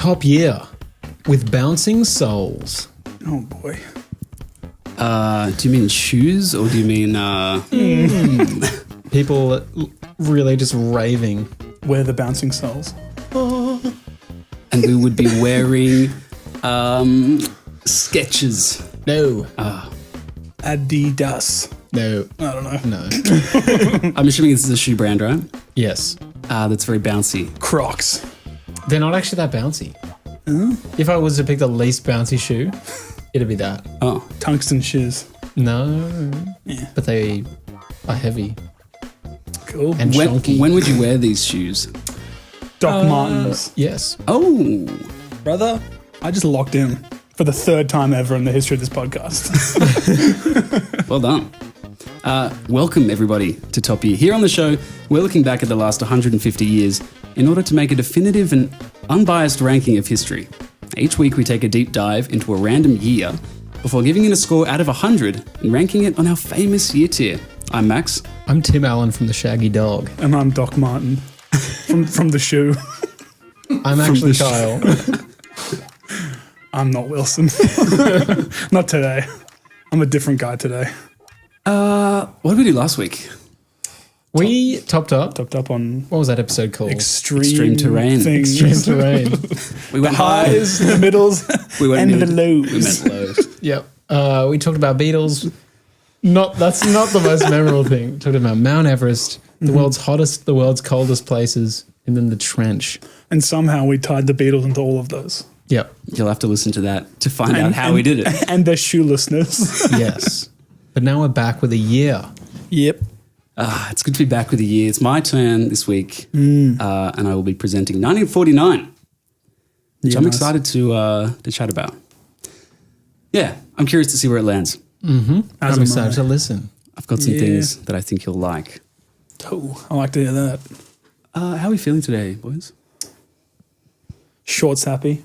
top year with bouncing souls. Oh, boy. Do you mean shoes or do you mean... People really just raving. We're the bouncing souls. And we would be wearing Skechers. No. Adidas. No. I don't know. No. I'm assuming this is a shoe brand, right? Yes. That's very bouncy. Crocs. They're not actually that bouncy. If I was to pick the least bouncy shoe, it'd be that. Oh. Tungsten shoes. No. Yeah. But they are heavy Cool. and chunky. When would you wear these shoes? Doc Martens. Yes. Oh. Brother, I just locked in for the third time ever in the history of this podcast. Well done. Welcome, everybody, to Top Year. Here on the show, we're looking back at the last 150 years in order to make a definitive and unbiased ranking of history. Each week, we take a deep dive into a random year before giving it a score out of 100 and ranking it on our famous year tier. I'm Max. I'm Tim Allen from the Shaggy Dog. And I'm Doc Martin from the shoe. I'm actually Kyle. I'm not Wilson. Not today. I'm a different guy today. What did we do last week? We topped up. Topped up on What was that episode called? extreme terrain. things. Extreme terrain. We went Highs, the middles, We went and mid. the lows. We went lows. Yep. We talked about Beatles. That's not the most memorable thing. Talked about Mount Everest, the world's hottest, the world's coldest places, and then the trench. And somehow we tied the Beatles into all of those. Yep. You'll have to listen to that to find out how we did it. And their shoelessness. Yes. But now we're back with a year. Yep. It's good to be back with the year. It's my turn this week, and I will be presenting 1949, which Yeah, I'm nice. excited to chat about. Yeah, I'm curious to see where it lands. I'm am excited I. to listen. I've got some Yeah. things that I think you'll like. Oh, I like to hear that. How are we feeling today, boys? Shorts happy.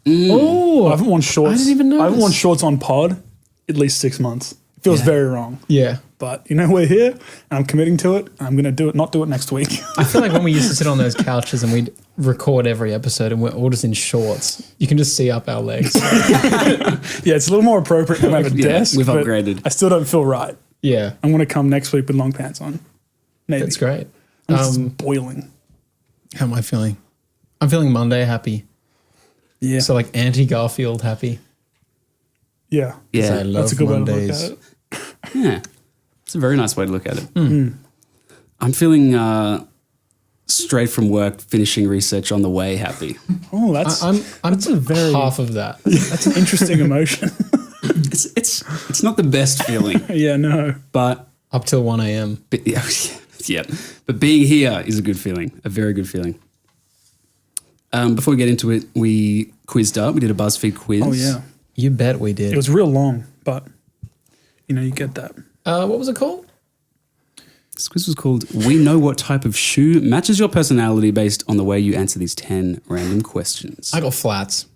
Oh, I haven't worn shorts. I didn't even I haven't worn notice. shorts on pod at least 6 months. It feels Yeah. very wrong. yeah. But you know, we're here and I'm committing to it. And I'm going to do it, not do it next week. I feel like when we used to sit on those couches and we'd record every episode and we're all just in shorts, you can just see up our legs. Yeah, it's a little more appropriate when I have a Yeah, desk. we've but upgraded. I still don't feel right. Yeah. I'm going to come next week with long pants on. Maybe. That's great. I'm just boiling. How am I feeling? I'm feeling Monday happy. Yeah. So like anti-Garfield happy. Yeah. Yeah, I love That's a good Mondays. way to look at it. yeah, it's a very nice way to look at it. I'm feeling straight from work, finishing research on the way happy. Oh, that's I'm a very half of that. that's an interesting emotion. It's not the best feeling, Yeah, no. but Up till 1 a.m. yeah. But being here is a good feeling, a very good feeling. Before we get into it, we quizzed up. We did a BuzzFeed quiz. Oh yeah. You bet we did. It was real long, but you know, you get that. What was it called? This quiz was called "We Know What Type of Shoe Matches Your Personality Based on the Way You Answer These 10 Random Questions." I got flats.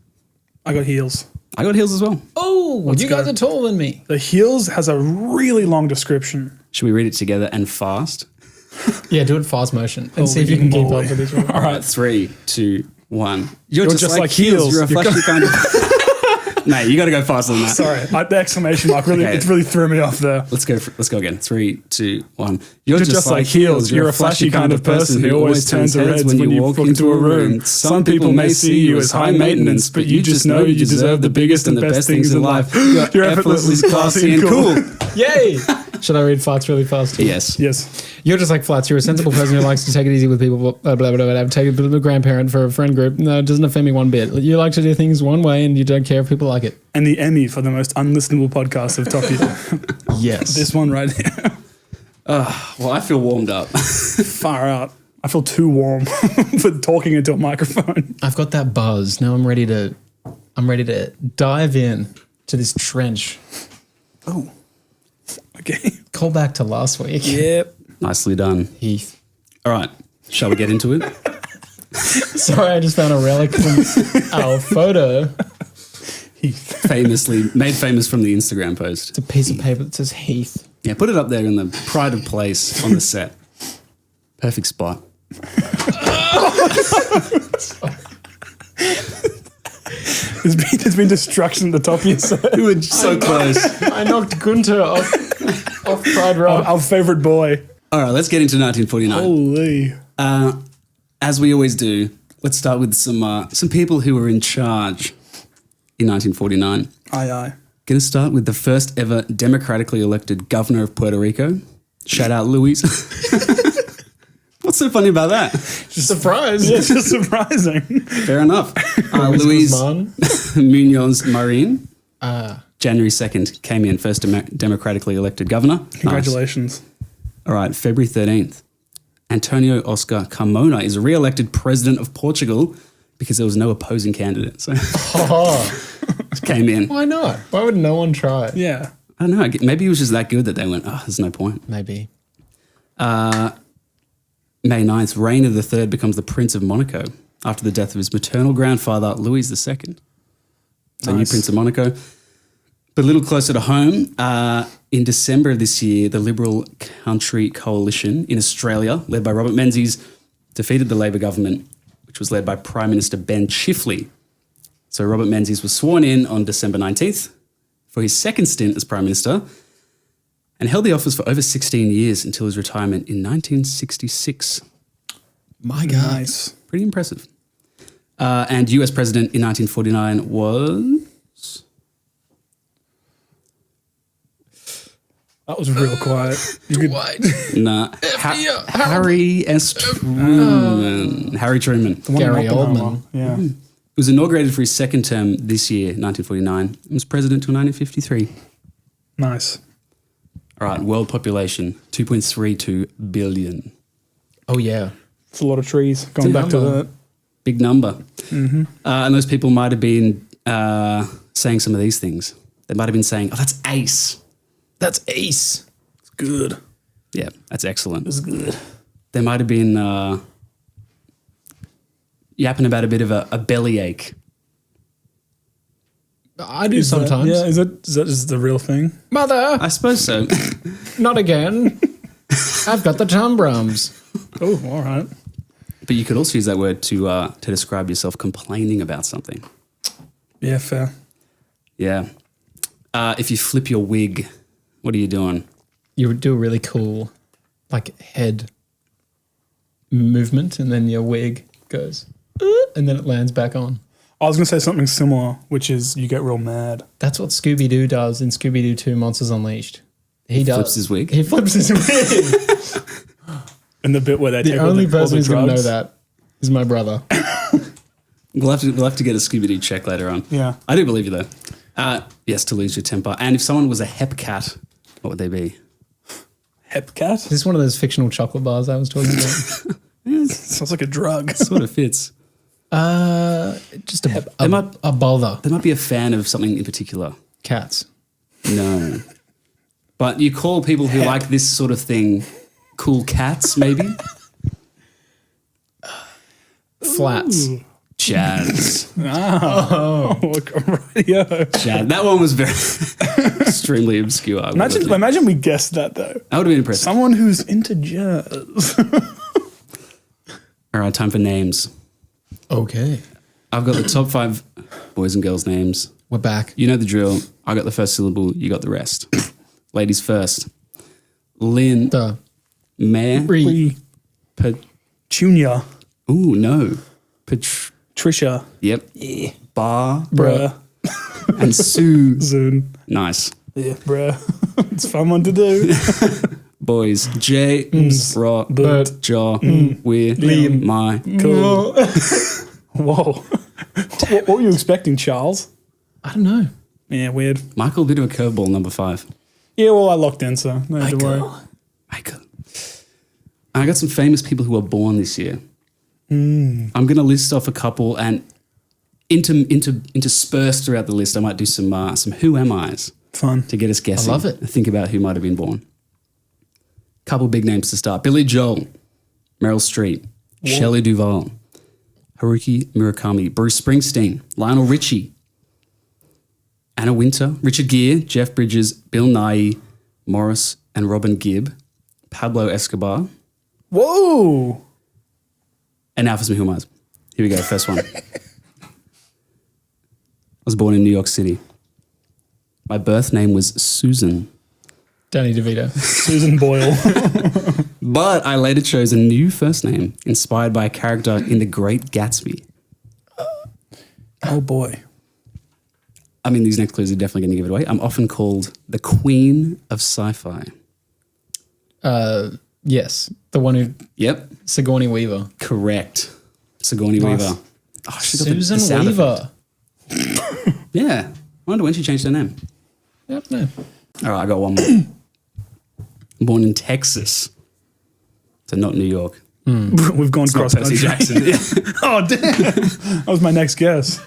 I got heels. I got heels as well. Oh, you guys go. are taller than me. The heels has a really long description. Should we read it together and fast? Yeah, do it fast motion and see if you can keep moly. up with this one. All right, 3, 2, 1. You're just like heels. You're a You're flashy kind of... Mate, you got to go faster than that. Sorry, the exclamation mark really Okay. it really threw me off there. Let's go again. 3, 2, 1. You're Just like heels, you're a flashy kind of person who always turns their heads when you walk into a room. Some people may see you as high maintenance, but you just know you deserve the biggest and the best things in life. You're effortlessly classy and cool. Yay! Should I read flats really fast? Yes. Yes. You're just like flats. You're a sensible person who likes to take it easy with people. Blah, blah, blah, blah, blah. Take a bit of a grandparent for a friend group. No, it doesn't offend me one bit. You like to do things one way and you don't care if people like it. And the Emmy for the most unlistenable podcast of Top Year. Yes. This one right here. Well, I feel warmed up. Far out. I feel too warm for talking into a microphone. I've got that buzz. Now I'm ready to dive in to this trench. Oh. Okay. Call back to last week. Yep. Nicely done. Heath. All right. Shall we get into it? Sorry, I just found a relic from our photo. Famously made famous from the Instagram post. It's a piece of paper that says Heath. Yeah, put it up there in the pride of place on the set. Perfect spot. There's been destruction at the top of your set. You were so close. I knocked Gunter off Pride Rock. Our favourite boy. All right, let's get into 1949. Holy. As we always do, let's start with some people who were in charge in 1949. Aye, aye. Going to start with the first ever democratically elected governor of Puerto Rico. Shout out, Luis. What's so funny about that? Just surprised. It's just surprising. Fair enough. Luis Munoz Marin, January 2nd, came in, first democratically elected governor. Congratulations. Nice. All right, February 13th, Antonio Oscar Carmona is re-elected president of Portugal because there was no opposing candidate. So came in. Why not? Why would no one try it? Yeah. I don't know. Maybe he was just that good that they went, there's no point. Maybe. May 9th, Reign of the Third becomes the Prince of Monaco after the death of his maternal grandfather, Louis II. So new Prince of Monaco. But a little closer to home, in December of this year, the Liberal Country Coalition in Australia, led by Robert Menzies, defeated the Labor government, which was led by Prime Minister Ben Chifley. So Robert Menzies was sworn in on December 19th for his second stint as Prime Minister and held the office for over 16 years until his retirement in 1966. My God. Nice. Pretty impressive. And US President in 1949 was... That was real quiet. You could, Nah. Harry S. Truman. Harry Truman. the one in Gary Oppenheimer. Oldman. Yeah. He was inaugurated for his second term this year, 1949, and was president till 1953. Nice. All right, world population, 2.32 billion. Oh, yeah. It's a lot of trees. Going It's a back to number. that. Big number. And those people might have been saying some of these things. They might have been saying, that's ace. That's ace. It's good. Yeah, that's excellent. It's good. They might have been yapping about a bit of a bellyache. I do sometimes. Is that just the real thing? Mother, I suppose so. not again. I've got the tumbrums. Oh, all right. But you could also use that word to describe yourself complaining about something. Yeah, fair. Yeah. If you flip your wig, what are you doing? You would do a really cool, like, head movement, and then your wig goes, and then it lands back on. I was going to say something similar, which is you get real mad. That's what Scooby-Doo does in Scooby-Doo 2 Monsters Unleashed. He flips his wig? He flips his wig. And the bit where they The take only all the person who's going to know drugs. that is my brother. We'll have to get a Scooby-Doo check later on. Yeah. I do believe you, though. Yes, to lose your temper. And if someone was a hep cat, what would they be? Hepcat? Is this one of those fictional chocolate bars I was talking about? Sounds like a drug. Sort of fits. Just a bother. They might be a fan of something in particular. Cats. No. But you call people who like this sort of thing cool cats, maybe? Flats. Jazz. Oh, radio. Jazz. That one was very extremely obscure. Imagine we guessed that, though. That would have been impressive. Someone who's into jazz. All right, time for names. Okay. I've got the top 5 boys and girls' names. We're back. You know the drill. I got the first syllable. You got the rest. Ladies first. Lynn. The Mary. Junior. Ooh, no. Trisha. Yep. Yeah. Bar. Bruh. And Sue. Zoon. Nice. Yeah, bruh. It's a fun one to do. Boys. J. Rot. Bert. Jaw. We're. Liam. My. Cool. Whoa. What were you expecting, Charles? I don't know. Yeah, weird. Michael, a bit of a curveball, number 5. Yeah, well, I locked in, so no need to worry. Michael. I got some famous people who were born this year. I'm going to list off a couple, and interspersed throughout the list, I might do some who am I's Fun. to get us guessing. I love it. And think about who might have been born. Couple big names to start. Billy Joel, Meryl Streep, Shelley Duvall, Haruki Murakami, Bruce Springsteen, Lionel Richie, Anna Wintour, Richard Gere, Jeff Bridges, Bill Nighy, Morris and Robin Gibb, Pablo Escobar. Whoa. And now for some who am I's. Here we go, first one. was born in New York City. My birth name was Susan. Danny DeVito. Susan Boyle. But I later chose a new first name inspired by a character in The Great Gatsby. Oh, boy. I mean, these next clues are definitely going to give it away. I'm often called the Queen of Sci-Fi. Yes. The one who... Yep. Sigourney Weaver. Correct. Sigourney Nice. Weaver. Oh, she got the Susan sound Weaver. effect. Yeah. I wonder when she changed her name. Yep, no. All right, I got one more. Born in Texas. So not New York. We've gone It's not cross Percy country. Jackson. Oh, damn. That was my next guess.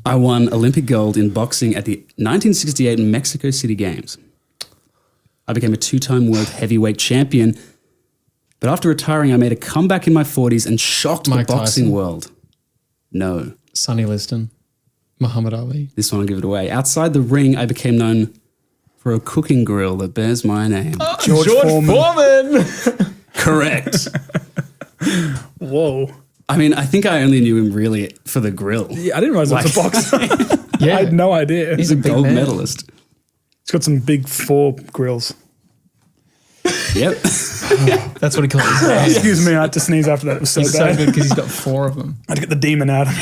I won Olympic gold in boxing at the 1968 Mexico City Games. I became a 2-time world heavyweight champion, but after retiring, I made a comeback in my 40s and shocked Mike the boxing Tyson. world. No, Sonny Liston. Muhammad Ali. this one I'll give it away. Outside the ring, I became known for a cooking grill that bears my name. George Foreman. Correct. Whoa. I mean, I think I only knew him really for the grill. Yeah, I didn't realize it was a boxer. Yeah. I had no idea. He's a big Gold man. medalist. He's got some big 4 grills. Yep. That's what he calls it. Excuse me, I had to sneeze after that. It was so He's so bad. good because he's got 4 of them. I had to get the demon out of me.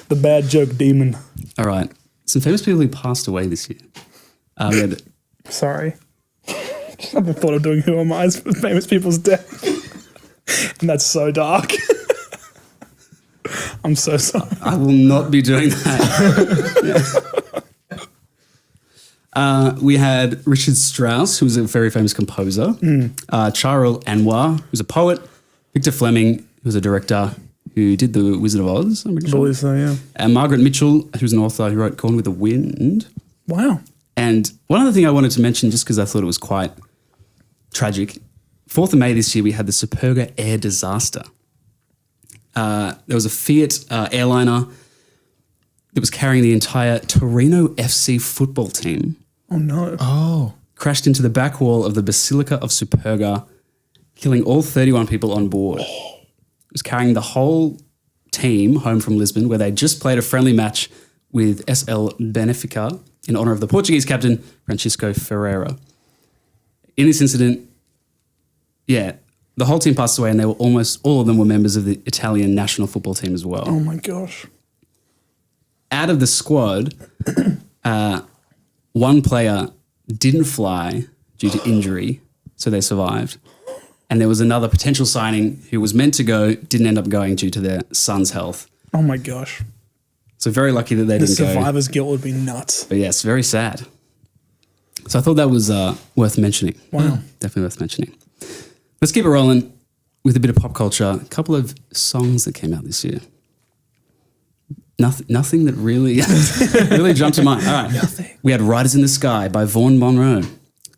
The bad joke demon. All right. Some famous people who passed away this year. We had Sorry. I haven't thought of doing Who Am I's for famous people's death. And that's so dark. I'm so sorry. I will not be doing that. We had Richard Strauss, who was a very famous composer. Charles Anwar, who's a poet. Victor Fleming, who was a director who did The Wizard of Oz, I'm pretty I sure. believe so, yeah. And Margaret Mitchell, who's an author who wrote Gone with the Wind. Wow. And one other thing I wanted to mention, just because I thought it was quite tragic, 4th of May this year, we had the Superga air disaster. There was a Fiat airliner that was carrying the entire Torino FC football team, Oh, no. Oh. crashed into the back wall of the Basilica of Superga, killing all 31 people on board. It was carrying the whole team home from Lisbon, where they just played a friendly match with SL Benfica in honour of the Portuguese captain, Francisco Ferreira. In this incident, yeah, the whole team passed away, and they were almost all of them were members of the Italian national football team as well. Oh, my gosh. Out of the squad, one player didn't fly due to injury, so they survived. And there was another potential signing who was meant to go, didn't end up going due to their son's health. Oh, my gosh. So very lucky that they The didn't go. survivor's guilt would be nuts. But yes, very sad. So I thought that was worth mentioning. Wow. Definitely worth mentioning. Let's keep it rolling with a bit of pop culture. A couple of songs that came out this year. Nothing that really, really jumped to mind. All right. Nothing. We had Riders in the Sky by Vaughan Monroe.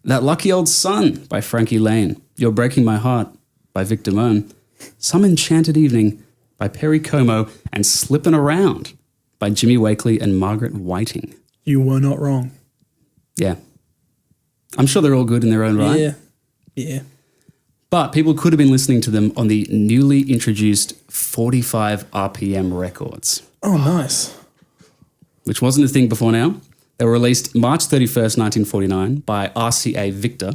That Lucky Old Sun by Frankie Lane. You're Breaking My Heart by Victor Moan. Some Enchanted Evening by Perry Como. And Slippin' Around by Jimmy Wakely and Margaret Whiting. You were not wrong. Yeah. I'm sure they're all good in their own right. Yeah. Yeah. But people could have been listening to them on the newly introduced 45 RPM records, Oh, nice. which wasn't a thing before now. They were released March 31st, 1949 by RCA Victor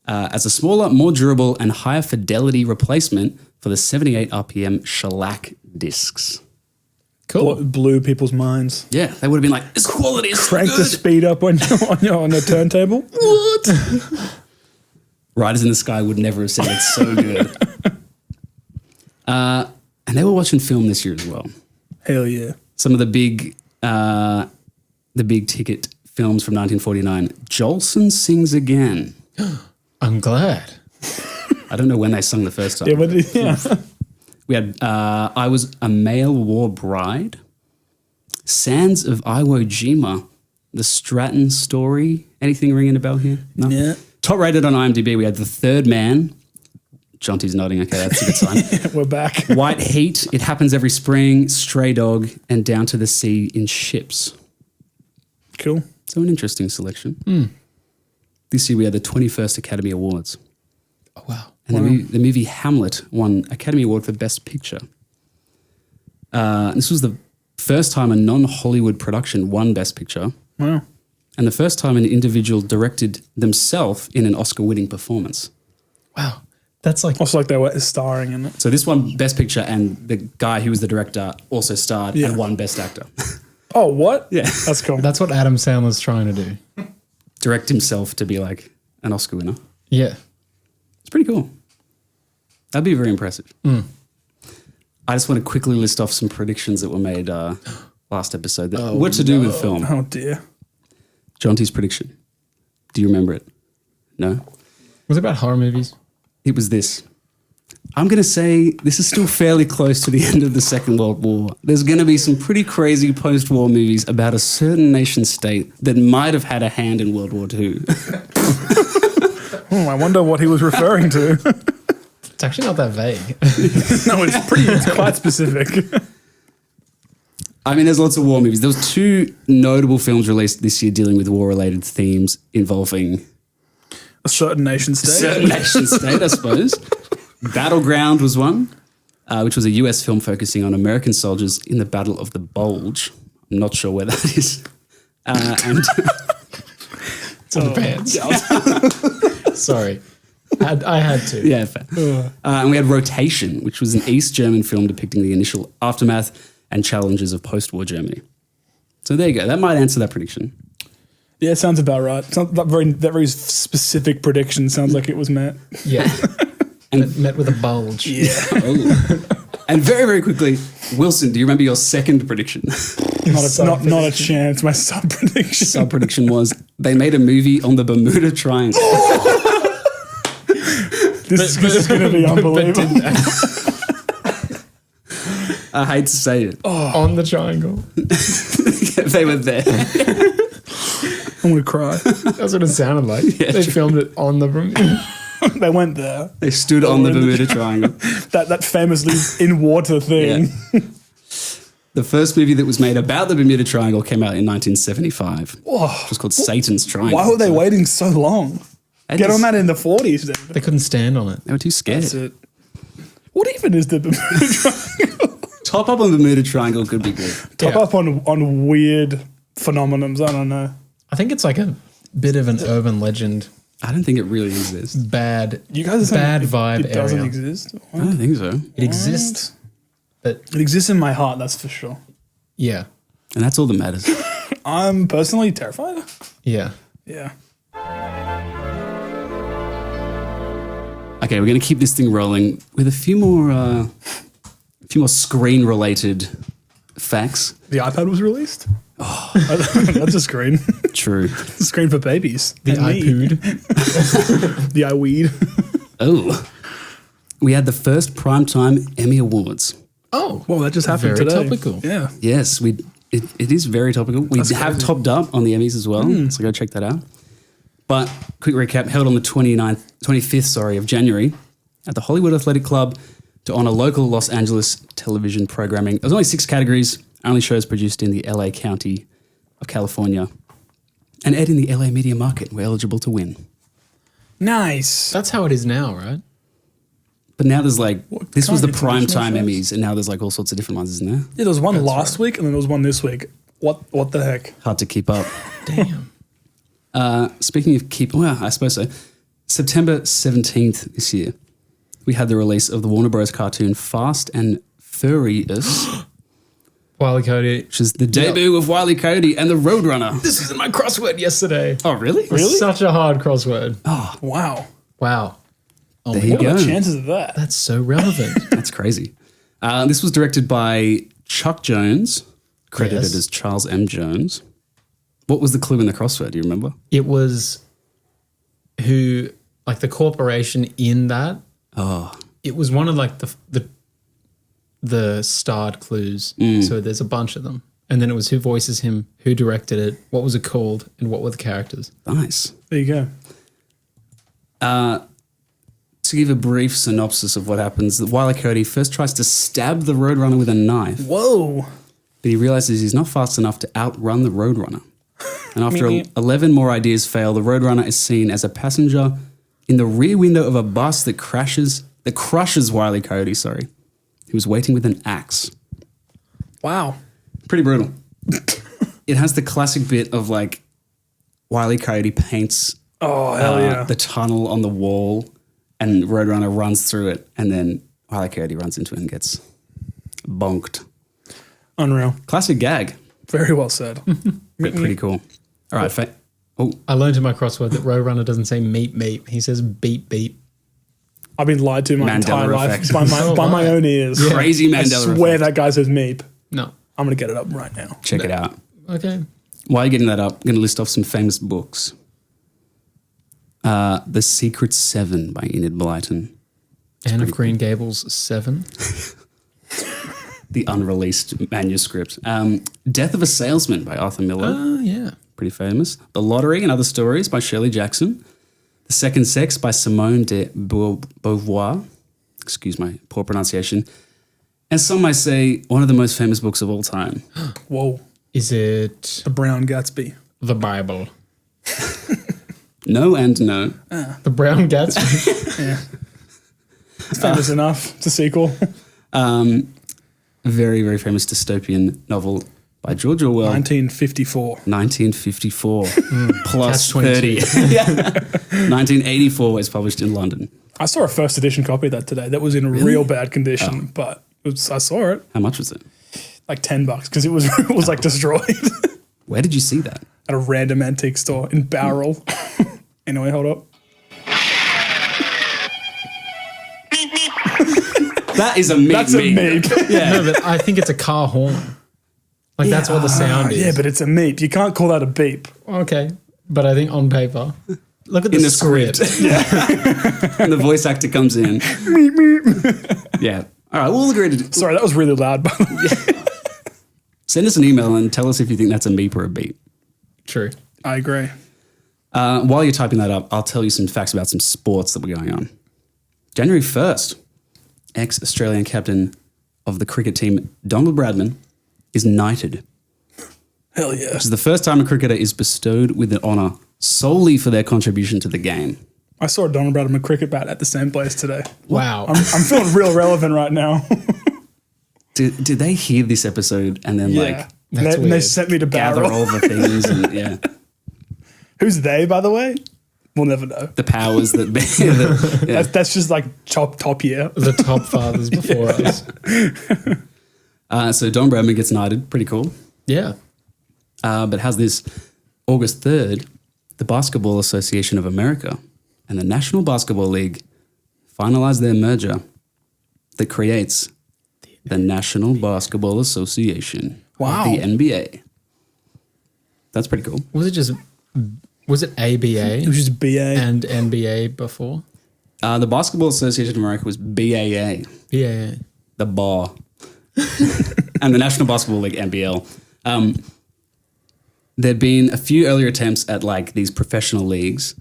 as a smaller, more durable and higher fidelity replacement for the 78 RPM shellac discs. Cool. Blew people's minds. Yeah, they would have been like, this quality is so Crank the good. speed up when you're on the turntable. What? Riders in the Sky would never have sounded so good. And they were watching film this year as well. Hell yeah. Some of the big ticket films from 1949. Jolson Sings Again. I'm glad. I don't know when they sung the first time. Yeah, but yeah. We had I Was a Male War Bride. Sands of Iwo Jima. The Stratton Story. Anything ringing a bell here? No? Yeah. Top rated on IMDb, we had The Third Man. Jonty's nodding. Okay, that's a good sign. We're back. White Heat, It Happens Every Spring, Stray Dog, and Down to the Sea in Ships. Cool. So an interesting selection. This year we had the 21st Academy Awards. Oh, wow. And the movie Hamlet won Academy Award for Best Picture. This was the First time a non-Hollywood production won Best Picture. Wow. And the first time an individual directed themselves in an Oscar-winning performance. Wow. That's like Also, like they were starring in it. So this won Best Picture, and the guy who was the director also starred and won Best Actor. Oh, what? Yeah. That's cool. that's what Adam Sandler's trying to do. Direct himself to be like an Oscar winner. Yeah. It's pretty cool. That'd be very impressive. I just want to quickly list off some predictions that were made last episode that were to do with film. Oh, dear. Jonty's prediction. Do you remember it? No? Was it about horror movies? It was this. I'm going to say this is still fairly close to the end of the Second World War. There's going to be some pretty crazy post-war movies about a certain nation state that might have had a hand in World War II. I wonder what he was referring to. It's actually not that vague. No, it's quite specific. I mean, there's lots of war movies. There was 2 notable films released this year dealing with war-related themes involving A certain nation state. certain nation state, I suppose. Battleground was one, which was a US film focusing on American soldiers in the Battle of the Bulge. I'm not sure where that is. And It's on the pants. Sorry. I had to. yeah, fair. And we had Rotation, which was an East German film depicting the initial aftermath and challenges of post-war Germany. So there you go. That might answer that prediction. Yeah, sounds about right. Sounds that very specific prediction sounds like it was met. Yeah. And met with a bulge. Yeah. Oh. And very, very quickly, Wilson, do you remember your second prediction? not a chance. My sub prediction. Sub prediction was they made a movie on the Bermuda Triangle. This is going to be unbelievable. I hate to say it. On the triangle. They were there. I'm going to cry. That's what it sounded like. They filmed it on the Bermuda. They went there. They stood on the Bermuda Triangle. That famously in water thing. Yeah. The first movie that was made about the Bermuda Triangle came out in 1975. Whoa. It was called Satan's Triangle. Why were they waiting so long? Get on that in the 40s then. They couldn't stand on it. They were too scared. That's it. What even is the Bermuda Triangle? Top up on the Bermuda Triangle could be good. Top up on weird phenomenons. I don't know. I think it's like a bit of an urban legend. I don't think it really exists. Bad. You guys are saying bad vibe it doesn't area. exist? I don't think so. It exists, but It exists in my heart, that's for sure. yeah, And that's all that matters. I'm personally terrified. yeah. Yeah. Okay, we're going to keep this thing rolling with a few more screen-related facts. The iPad was released? Oh. That's a screen. True. It's a screen for babies. The And me. iPood. The iWeed. Oh. We had the first primetime Emmy Awards. Oh, Well, that just happened very today. topical. Yeah. Yes, it is very topical. We have topped up on the Emmys as well, so go check that out. But quick recap, held on the 25th of January at the Hollywood Athletic Club to honor local Los Angeles television programming. There's only 6 categories, only shows produced in the LA County of California and aired in the LA media market were eligible to win. Nice. That's how it is now, right? But now there's like, this was the kind of primetime international Emmys, and now there's like all sorts of different ones, isn't there? Yeah, there was one last week and then there was one this week. What the heck? Hard to keep up. Damn. Speaking of well, I suppose so. September 17th this year, we had the release of the Warner Bros. Cartoon Fast and Furious, Wile E. Coyote. which is the debut of Wile E. Coyote and the Roadrunner. This was in my crossword yesterday. Oh, really? Really? Such a hard crossword. Wow. Wow. Oh, There you What are go. the chances of that? that's so relevant. That's crazy. This was directed by Chuck Jones, credited Yes. as Charles M. Jones. What was the clue in the crossword? Do you remember? It was who, like the corporation in that. Oh, It was one of like the starred clues. So there's a bunch of them. And then it was who voices him, who directed it, what was it called, and what were the characters. nice. There you go. To give a brief synopsis of what happens, Wile E. Coyote first tries to stab the Roadrunner with a knife, Whoa. but he realizes he's not fast enough to outrun the Roadrunner. And after 11 more ideas fail, the Roadrunner is seen as a passenger in the rear window of a bus that crushes Wile E. Coyote, He was waiting with an axe. Wow. Pretty brutal. It has the classic bit of like Wile E. Coyote paints Oh, hell yeah. the tunnel on the wall and Roadrunner runs through it and then Wile E. Coyote runs into it and gets bonked. Unreal. Classic gag. Very well said. But pretty cool. All right. I learned in my crossword that Roadrunner doesn't say meep meep. He says beep beep. I've been lied to my Mandela entire effect. life by my own ears. Crazy Mandela I swear effect. that guy says meep. No. I'm going to get it up right now. Check it out. Okay. While you're getting that up, I'm going to list off some famous books. The Secret Seven by Enid Blyton. Anne of Green Gables 7. The unreleased manuscript. Death of a Salesman by Arthur Miller. Oh, yeah. Pretty famous. The Lottery and Other Stories by Shirley Jackson. The Second Sex by Simone de Beauvoir. Excuse my poor pronunciation. And some might say one of the most famous books of all time. Whoa. Is it The Brown Gatsby. the Bible? No and no. The Brown Gatsby? Yeah. It's famous enough. It's a sequel. A very, very famous dystopian novel by George Orwell. 1954. 1954. Plus Catch 22. 30. Yeah. 1984 was published in London. I saw a first edition copy of that today. That was in real bad condition, but I saw it. How much was it? Like $10 because it was like destroyed Where did you see that? at a random antique store in Barrel. Anyway, hold up. That is a meep. That's a meep. No, but I think it's a car horn. Like that's what the sound is. Yeah, but it's a meep. You can't call that a beep. Okay. But I think on paper, look at the, In the script. And the voice actor comes in. Meep, meep. Yeah. All right, we'll agree to Sorry, that was really loud, by the way. send us an email and tell us if you think that's a meep or a beep. True. I agree. While you're typing that up, I'll tell you some facts about some sports that were going on. January 1st, ex-Australian captain of the cricket team, Donald Bradman, is knighted. Hell yeah. This is the first time a cricketer is bestowed with an honour solely for their contribution to the game. I saw a Donald Bradman cricket bat at the same place today. Wow. I'm feeling real relevant right now. Did they hear this episode and then like That's And they weird. sent me to gather Barrel. all the things and yeah, Who's they, by the way? We'll never know. the powers that be. Yeah. That's just like top year. The top fathers before us. So Don Bradman gets knighted, pretty cool. Yeah. But how's this? August 3rd, the Basketball Association of America and the National Basketball League finalized their merger that creates the National Basketball Association. Wow. The NBA. That's pretty cool. Was it ABA It was just BA. and NBA before? The Basketball Association of America was BAA, Yeah. the bar, and the National Basketball League, NBL. There'd been a few earlier attempts at like these professional leagues,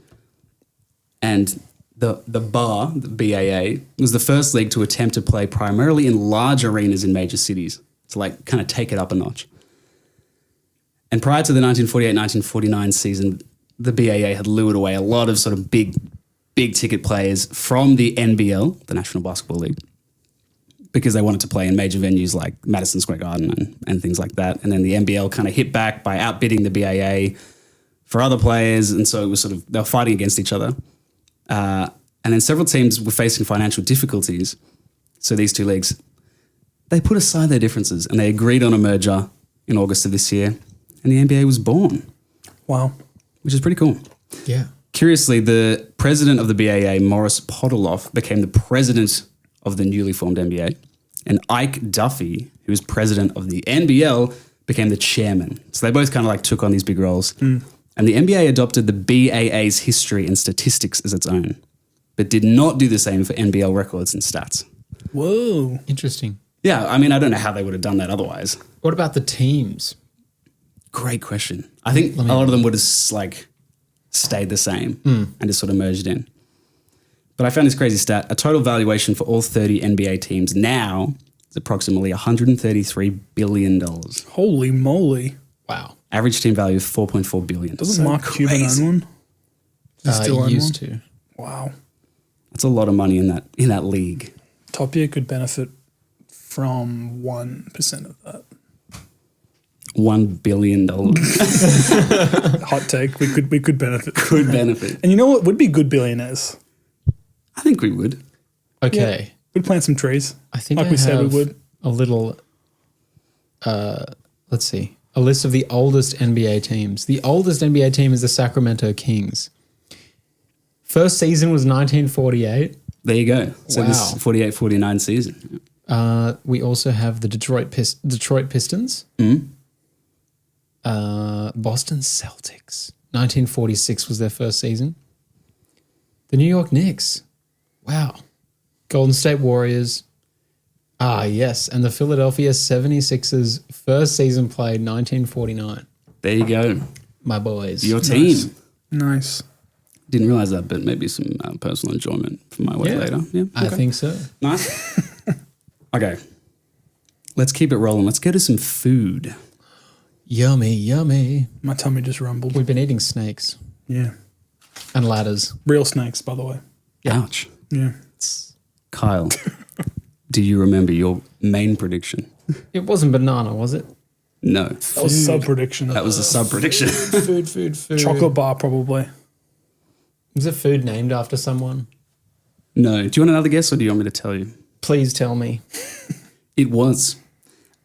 and the bar, the BAA, was the first league to attempt to play primarily in large arenas in major cities to like kind of take it up a notch. And prior to the 1948-1949 season, the BAA had lured away a lot of sort of big ticket players from the NBL, the National Basketball League, because they wanted to play in major venues like Madison Square Garden and things like that. And then the NBL kind of hit back by outbidding the BAA for other players. And so it was sort of, they were fighting against each other. And then several teams were facing financial difficulties. So these two leagues, they put aside their differences and they agreed on a merger in August of this year. And the NBA was born, Wow. which is pretty cool. Yeah. Curiously, the president of the BAA, Morris Podoloff, became the president of the newly formed NBA. And Ike Duffy, who was president of the NBL, became the chairman. So they both kind of like took on these big roles. And the NBA adopted the BAA's history and statistics as its own, but did not do the same for NBL records and stats. Whoa. Interesting. Yeah, I mean, I don't know how they would have done that otherwise. What about the teams? Great question. I think a lot of them would have like stayed the same and just sort of merged in. But I found this crazy stat. A total valuation for all 30 NBA teams now is approximately $133 billion. Holy moly. Wow. Average team value of $4.4 billion. Doesn't Mark Cuban crazy. own one? Does he still own Used one? to. Wow. That's a lot of money in that league. Top Gear could benefit from 1% of that. $1 billion. Hot take. We could benefit. Could benefit. And you know what would be good billionaires? I think we would. Okay. We'd plant some trees. I think like I we said we have would. a little, let's see, a list of the oldest NBA teams. The oldest NBA team is the Sacramento Kings. First season was 1948. There you go. So Wow. this 48-49 season. We also have the Detroit Pistons. Boston Celtics. 1946 was their first season. The New York Knicks. Wow. Golden State Warriors. Ah, yes. And the Philadelphia 76ers first season played 1949. There you go. My boys. Your team. Nice. Didn't realize that, but maybe some personal enjoyment for my way later. Yeah, I think so. Nice. Okay. Let's keep it rolling. Let's go to some food. Yummy, yummy. My tummy just rumbled. We've been eating snakes Yeah. and ladders. Real snakes, by the way. Ouch. Yeah. Kyle, do you remember your main prediction? It wasn't banana, was it? No. That was sub prediction. That was a sub-prediction. Food. Chocolate bar, probably. Is it food named after someone? No. Do you want another guess or do you want me to tell you? Please tell me. It was.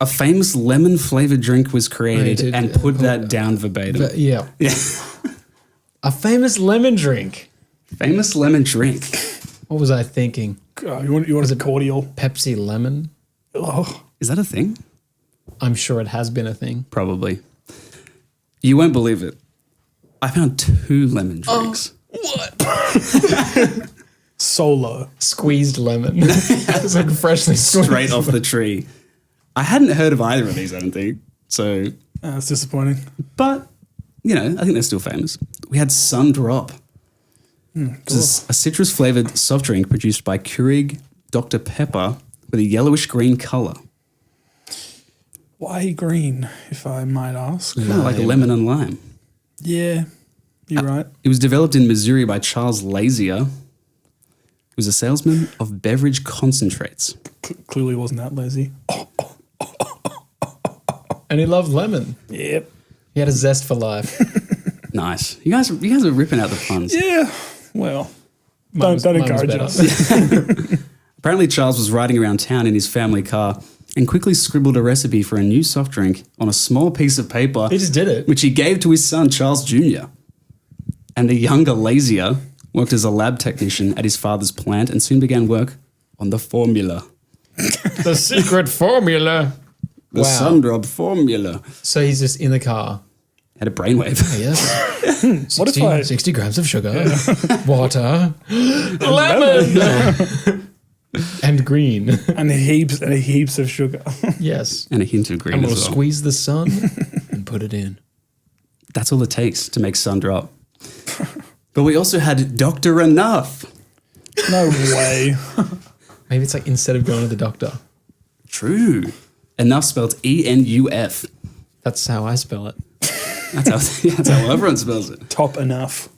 A famous lemon-flavored drink was created and put that down verbatim. But yeah. Yeah. A famous lemon drink. Famous lemon drink. What was I thinking? You want a cordial? Pepsi lemon? Oh, Is that a thing? I'm sure it has been a thing. Probably. You won't believe it. I found 2 lemon drinks. solo. Squeezed lemon. It's like freshly squeezed. Straight off the tree. I hadn't heard of either of these, I don't think. So, That's disappointing. but, you know, I think they're still famous. We had Sun Drop. This is a citrus flavored soft drink produced by Keurig Dr. Pepper with a yellowish green color. Why green, if I might ask? Kind of like a lemon and lime. Yeah, you're right. It was developed in Missouri by Charles Lazier, who was a salesman of beverage concentrates. Clearly wasn't that lazy. And he loved lemon. Yep. He had a zest for life. Nice. You guys are ripping out the puns. Yeah. Well, Mine don't was encourage better. us. Apparently, Charles was riding around town in his family car and quickly scribbled a recipe for a new soft drink on a small piece of paper, He just did it. which he gave to his son, Charles Jr. And the younger Lazier worked as a lab technician at his father's plant and soon began work on the formula. The secret formula. The Sun Drop formula. So he's just in the car. Had a brainwave. Yes. What if I- 60 grams of sugar, water, lemon, and green. and heaps of sugar. Yes. And a hint of green And as we'll well. squeeze the sun and put it in. That's all it takes to make Sun Drop. But we also had Dr. Enough. No way. Maybe it's like instead of going to the doctor. True. Enough spelled E-N-U-F. That's how I spell it. That's how everyone spells it. Top enough.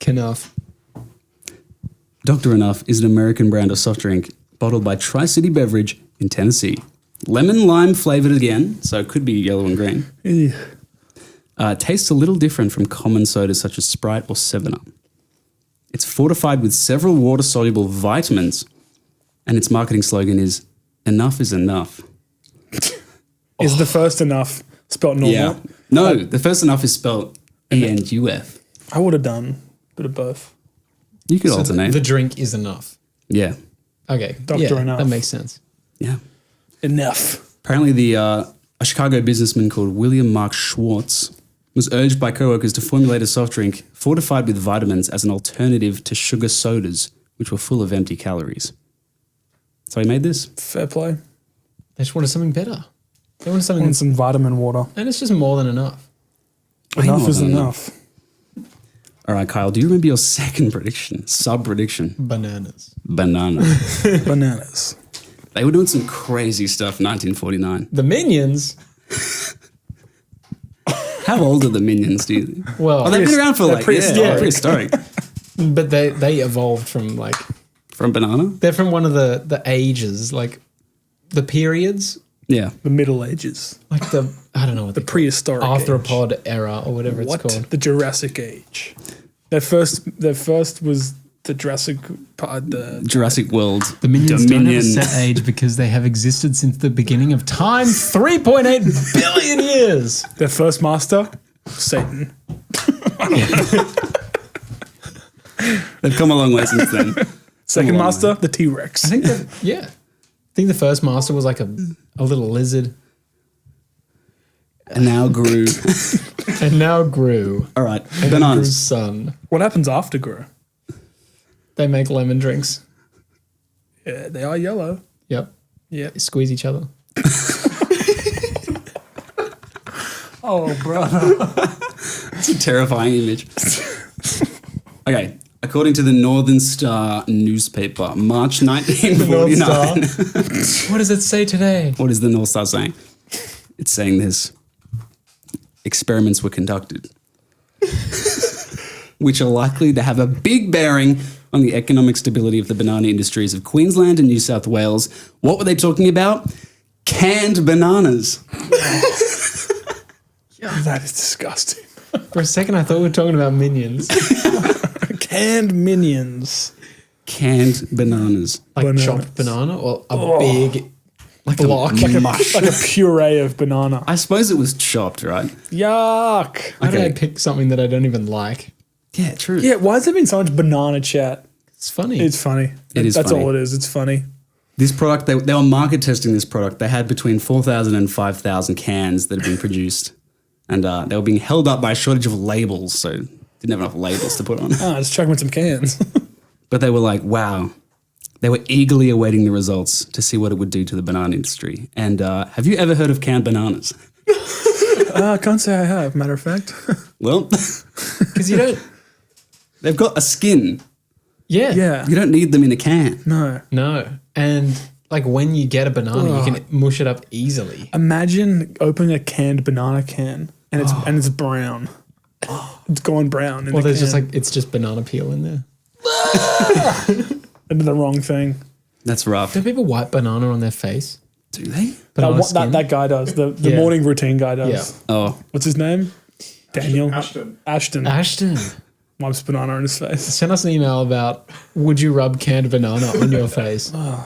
Enough. Dr. Enough is an American brand of soft drink bottled by Tri-City Beverage in Tennessee. Lemon lime flavored again, so it could be yellow and green. Tastes a little different from common sodas such as Sprite or 7-Up. It's fortified with several water-soluble vitamins, and its marketing slogan is, "Enough is enough." Is the first enough spelled normal? Yeah. No, the first enough is spelled E-N-U-F. I would have done a bit of both. You could So alternate. the drink is enough. Yeah. Okay. Dr. Yeah, Enough. that makes sense. Yeah. Enough. Apparently, a Chicago businessman called William Mark Schwartz was urged by coworkers to formulate a soft drink fortified with vitamins as an alternative to sugar sodas, which were full of empty calories. So he made this. Fair play. They just wanted something better. They wanted something, And some vitamin water. and it's just more than enough. Enough more is than enough. All right, Kyle, do you remember your second prediction? Sub-prediction. Bananas. Banana. Bananas. They were doing some crazy stuff in 1949. The Minions. How old are the Minions, do you think? Well, Oh, they've been around for they're like, prehistoric. prehistoric. but they evolved from From banana? they're from one of the ages, like the periods Yeah. The Middle Ages. Like I don't know what The prehistoric arthropod era or whatever What? it's called. The Jurassic Age. Their first was the Jurassic Jurassic World. The minions don't have a Dominion. set age because they have existed since the beginning of time, 3.8 billion years. their first master, Satan. They've come a long way since then. Second long master, the T-Rex. I think I think the first master was like a little lizard And now grew. and now grew. All right. And then grew Bananas. son. What happens after Gru? They make lemon drinks. Yeah, they are yellow. Yep. Yeah. They squeeze each other. Oh, brother. It's a terrifying image. Okay. According to the Northern Star newspaper, March 1949. What does it say today? What is the North Star saying? It's saying this. Experiments were conducted, which are likely to have a big bearing on the economic stability of the banana industries of Queensland and New South Wales. What were they talking about? Canned bananas. That is disgusting. For a second, I thought we were talking about minions. Canned minions. Canned bananas. Like Banana. chopped banana or a big block. Like a puree of banana. I suppose it was chopped, right? Yuck. Why did Okay. I pick something that I don't even like? Yeah, true. Yeah, why has there been so much banana chat? It's funny. It's funny. It is That's funny. all it is. It's funny. This product, they were market testing this product. They had between 4,000 and 5,000 cans that had been produced. And they were being held up by a shortage of labels, so didn't have enough labels to put on. Just chuck them in some cans. But they were like, wow. They were eagerly awaiting the results to see what it would do to the banana industry. And have you ever heard of canned bananas? I can't say I have, matter of fact. Well, Because you don't. they've got a skin. Yeah. Yeah. You don't need them in a can. No. No. And like when you get a banana, you can mush it up easily. Imagine opening a canned banana can and it's brown. It's gone brown. In Well, the there's just can. like, it's just banana peel in there. I did the wrong thing. That's rough. Do people wipe banana on their face? Do they? Banana skin? That guy does. The Yeah. morning routine guy does. Yeah. Oh, What's his name? Daniel. Ashton. Ashton. Ashton, Wipes banana on his face. send us an email about would you rub canned banana on your face? all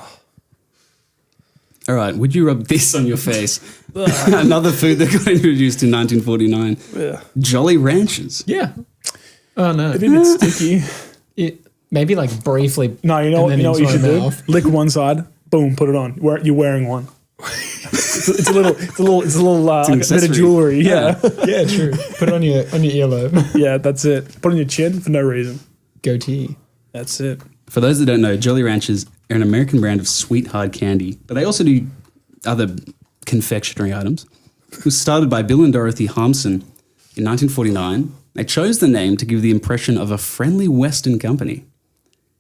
right. Would you rub this on your face? Another food that got introduced in 1949. Yeah. Jolly Ranchers. Yeah. Oh no. It'd be a bit sticky. Maybe like briefly. No, you know and then what you into should my do? mouth. Lick one side, boom, put it on. You're wearing one. it's a little like a bit of accessory. jewelry. Yeah. Yeah, true. Put it on your earlobe. Yeah, that's it. Put it on your chin for no reason. Goatee. That's it. For those that don't know, Jolly Ranchers are an American brand of sweet hard candy, but they also do other confectionery items. It was started by Bill and Dorothy Harmson in 1949. They chose the name to give the impression of a friendly Western company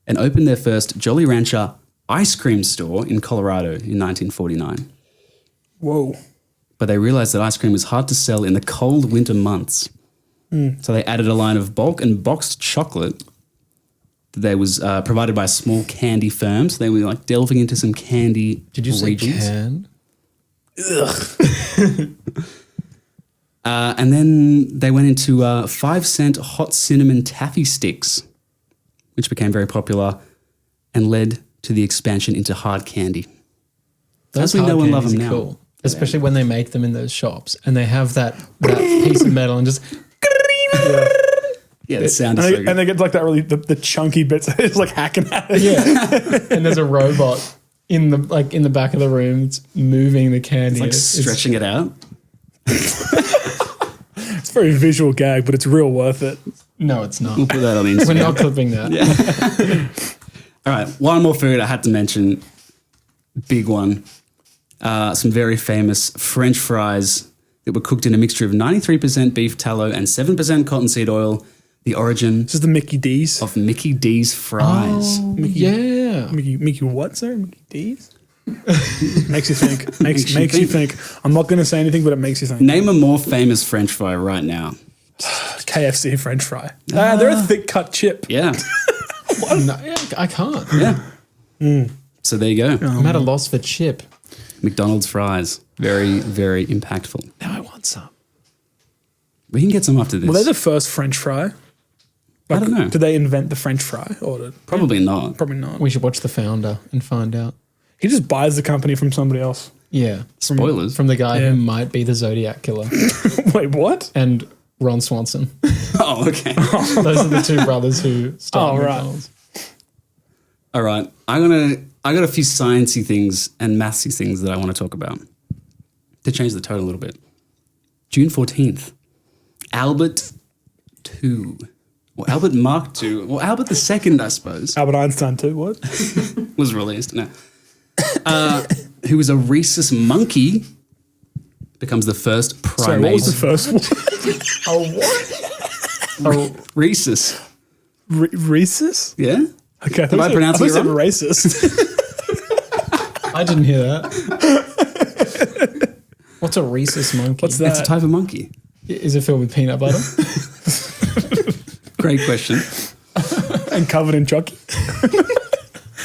and opened their first Jolly Rancher ice cream store in Colorado in 1949. Whoa. But they realized that ice cream was hard to sell in the cold winter months. So they added a line of bulk and boxed chocolate that was provided by a small candy firm. So they were like delving into some candy Did you say regions. can? And then they went into 5-cent hot cinnamon taffy sticks, which became very popular and led to the expansion into hard candy. As we hard know and love candies them are now. cool. Especially when they make them in those shops and they have that piece of metal and just Yeah, the sound is And so they, good. and they get like that really the chunky bits. It's like hacking at it. yeah. And there's a robot in the back of the room that's moving the candy. It's like stretching it out. It's a very visual gag, but it's real worth it. No, it's not. We'll put that on Instagram. We're not clipping that. All right, one more food I had to mention. Big one. Some very famous French fries that were cooked in a mixture of 93% beef tallow and 7% cottonseed oil. The origin This is the Mickey D's. of Mickey D's fries. Yeah. Mickey what, sir? Mickey D's? Makes you think. Makes you you think. I'm not going to say anything, but it makes you think. Name a more famous French fry right now. KFC French fry. They're a thick cut chip. Yeah, No, yeah, I can't. yeah. So there you go. I'm at a loss for chip. McDonald's fries. Very, very impactful. Now I want some. We can get some after this. Were they the first French fry? I don't know. Did they invent the French fry? Probably not. Probably not. We should watch The Founder and find out. He just buys the company from somebody else. Yeah. Spoilers. From the guy who might be the Zodiac Killer. Wait, what? And Ron Swanson. Oh, okay. Those are the two brothers who started McDonald's. All right. I got a few sciencey things and mathsy things that I want to talk about to change the tone a little bit. June 14th, Albert II. Or Albert Mark II. Or Albert II, I suppose. Albert Einstein too, what? Was released. No. Who was a rhesus monkey, becomes the first primate. Sorry, what was the first one? A rhesus. Rhesus? Yeah? Okay. Did I pronounce it wrong? Racist. I didn't hear that. What's a rhesus monkey? What's that? It's a type of monkey. Is it filled with peanut butter? Great question. And covered in chocolate.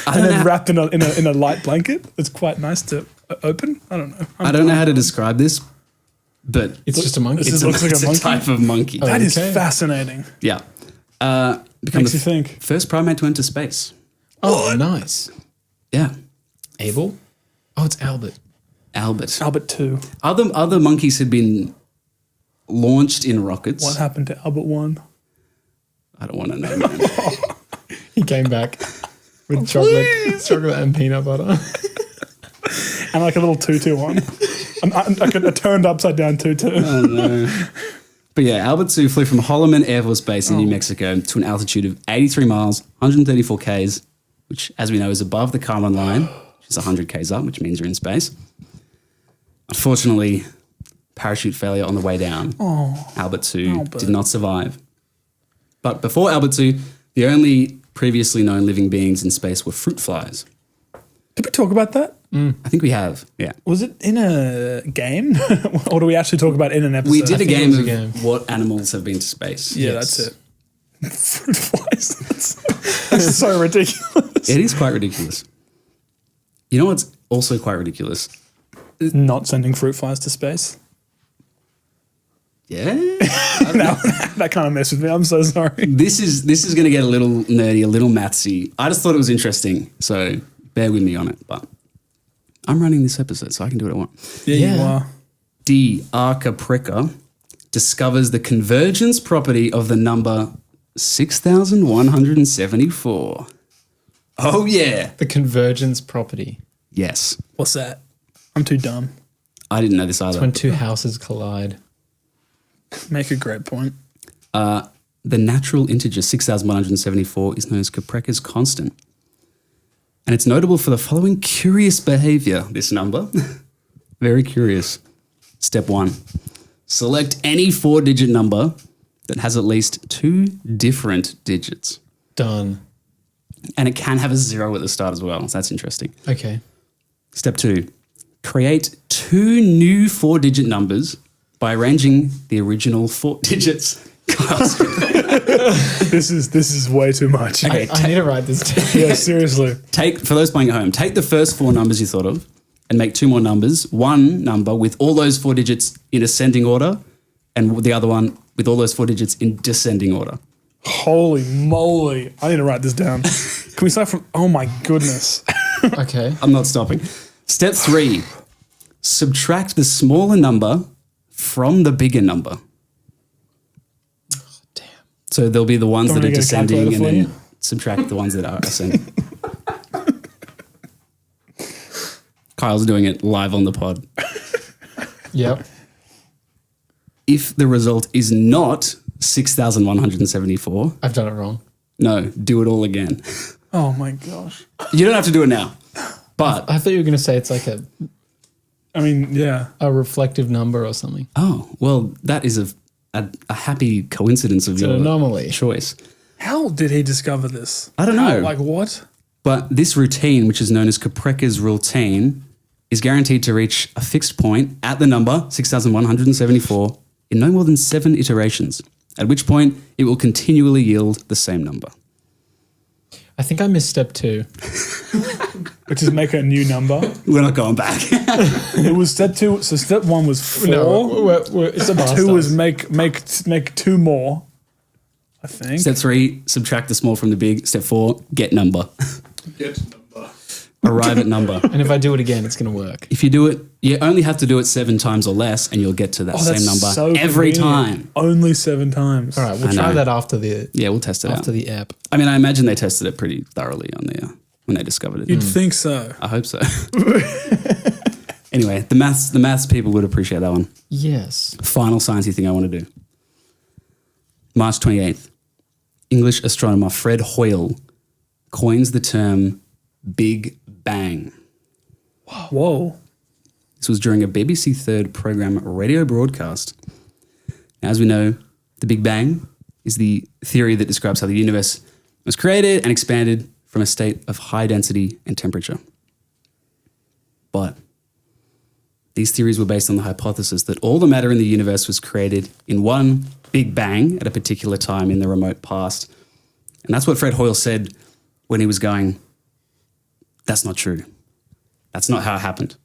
And then wrapped in a light blanket. It's quite nice to open. I don't know. I don't know how to describe this, but It's just a monkey. This looks like a monkey? type of monkey. That is Okay. fascinating. Yeah. Become Makes the you think. first primate to enter space. Oh, nice. Yeah. Abel? Oh, it's Albert. Albert. Albert II. Other monkeys had been launched in rockets. What happened to Albert I? I don't want to know, man. He came back with chocolate and peanut butter. And like a little tutu one. Like a turned upside down tutu. Oh, no. But yeah, Albert II flew from Holloman Air Force Base in New Mexico to an altitude of 83 miles, 134 Ks, which, as we know, is above the Kármán line, which is 100 Ks up, which means you're in space. Unfortunately, parachute failure on the way down. Albert II did not survive. But before Albert II, the only previously known living beings in space were fruit flies. Did we talk about that? I think we have, yeah. Was it in a game? Or do we actually talk about it in an episode? We did a think it game was a of game. what animals have been to space. Yeah, Yes. that's it. Fruit flies. That's so ridiculous. It is quite ridiculous. You know what's also quite ridiculous? Not sending fruit flies to space. Yeah. No, that kind of messed with me. I'm so sorry. This is going to get a little nerdy, a little mathsy. I just thought it was interesting, so bear with me on it. But I'm running this episode, so I can do what I want. Yeah, Yeah. you are. D. Arca Prica discovers the convergence property of the number 6,174. Oh, yeah. The convergence property. Yes. What's that? I'm too dumb. I didn't know this either. It's when two houses collide. Make a great point. The natural integer 6,174 is known as Caprecca's constant. And it's notable for the following curious behavior, this number. Very curious. Step 1. Select any 4-digit number that has at least 2 different digits. Done. And it can have a 0 at the start as well. So that's interesting. Okay. Step 2. Create 2 new 4-digit numbers by arranging the original 4 digits. This is way too much. Okay, I need to write this down. Yeah, seriously. for those playing at home, take the first 4 numbers you thought of and make 2 more numbers. One number with all those 4 digits in ascending order and the other one with all those 4 digits in descending order. Holy moly. I need to write this down. Can we start from, oh my goodness. Okay. I'm not stopping. Step 3. Subtract the smaller number from the bigger number. Damn. So there'll be the ones Don't that are we get a descending and calculator then for you? subtract the ones that are ascending. Kyle's doing it live on the pod. Yep. If the result is not 6,174, I've done it wrong. no, do it all again. Oh my gosh. You don't have to do it now. But, I thought you were going to say it's like I mean, yeah. a reflective number or something. oh, well, that is a happy coincidence of It's your an anomaly. choice. How did he discover this? I don't know. Like what? But this routine, which is known as Caprecca's routine, is guaranteed to reach a fixed point at the number 6,174 in no more than 7 iterations, at which point it will continually yield the same number. I think I missed step 2. Which is make a new number. We're not going back. It was step 2. So step 1 was 4. It's a Step 2 was make 2 more. I think. Step 3, subtract the small from the big. Step 4, get number. Get number. Arrive at number. And if I do it again, it's going to work. If you do it, you only have to do it 7 times or less, and you'll get to that same number so every convenient. time. Only 7 times. All right, we'll I try know. that after the We'll test it out. after the app. I mean, I imagine they tested it pretty thoroughly on there when they discovered it. You'd think so. I hope so. Anyway, the maths people would appreciate that one. Yes. Final sciencey thing I want to do. March 28th, English astronomer Fred Hoyle coins the term Big Bang. Whoa. This was during a BBC Third program radio broadcast. Now, as we know, the Big Bang is the theory that describes how the universe was created and expanded from a state of high density and temperature. But these theories were based on the hypothesis that all the matter in the universe was created in one Big Bang at a particular time in the remote past. And that's what Fred Hoyle said when he was going, that's not true. That's not how it happened.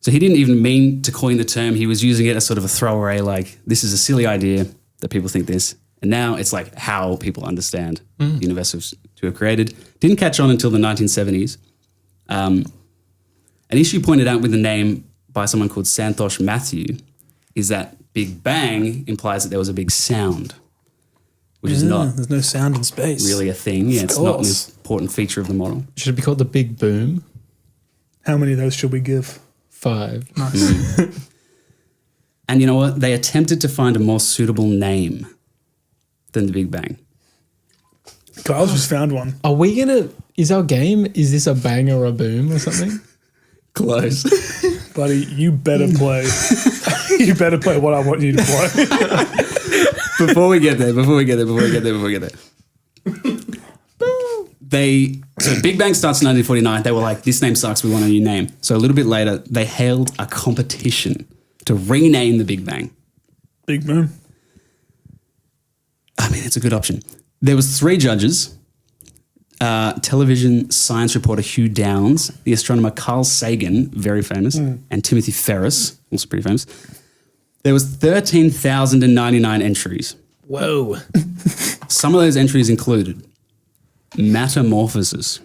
So he didn't even mean to coin the term. He was using it as sort of a throwaway, like, this is a silly idea that people think this. And now it's like how people understand the universe to have created. Didn't catch on until the 1970s. An issue pointed out with the name by someone called Santosh Mathew is that Big Bang implies that there was a big sound, which is not There's no sound in space. really a thing. Yeah, Of it's not an course. important feature of the model. Should it be called the Big Boom? How many of those should we give? 5. Nice. And you know what? They attempted to find a more suitable name than the Big Bang. Kyle's just found one. Are we gonna? Is our game? Is this a bang or a boom or something? Close. Buddy, you better play. You better play what I want you to play. before we get there. So Big Bang starts in 1949. They were like, this name sucks, we want a new name. So a little bit later, they held a competition to rename the Big Bang. Big Boom. I mean, it's a good option. There was 3 judges, television science reporter Hugh Downs, the astronomer Carl Sagan, very famous, and Timothy Ferris, also pretty famous. There was 13,099 entries. Whoa. Some of those entries included Metamorphosis,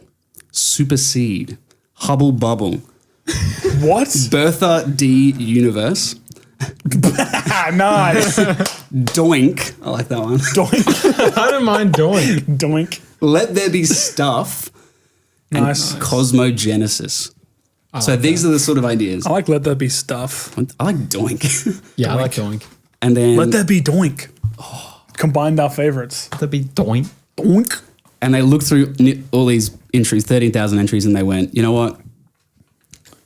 Supersede, Hubble Bubble, What? Bertha D Universe, Nice. DOINK, I like that one, Doink. I don't mind doing. Doink. Let There Be Stuff, and Nice. Cosmogenesis. So these are the sort of ideas. I like Let There Be Stuff. I like DOINK. Yeah, I like doink. And then Let There Be Doink. Combined our favorites. That'd be doink. Doink. and they looked through all these entries, 13,000 entries, and they went, you know what?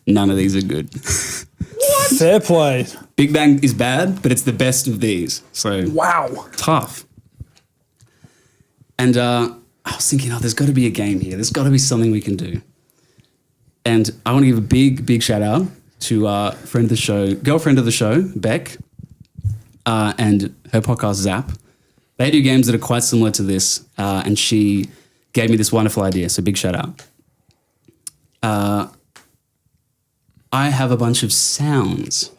None of these are good. Fair play. Big Bang is bad, but it's the best of these. So Wow. tough. And I was thinking, there's got to be a game here. There's got to be something we can do. And I want to give a big shout out to friend of the show, girlfriend of the show, Beck, and her podcast Zap. They do games that are quite similar to this, and she gave me this wonderful idea. So big shout out. I have a bunch of sounds,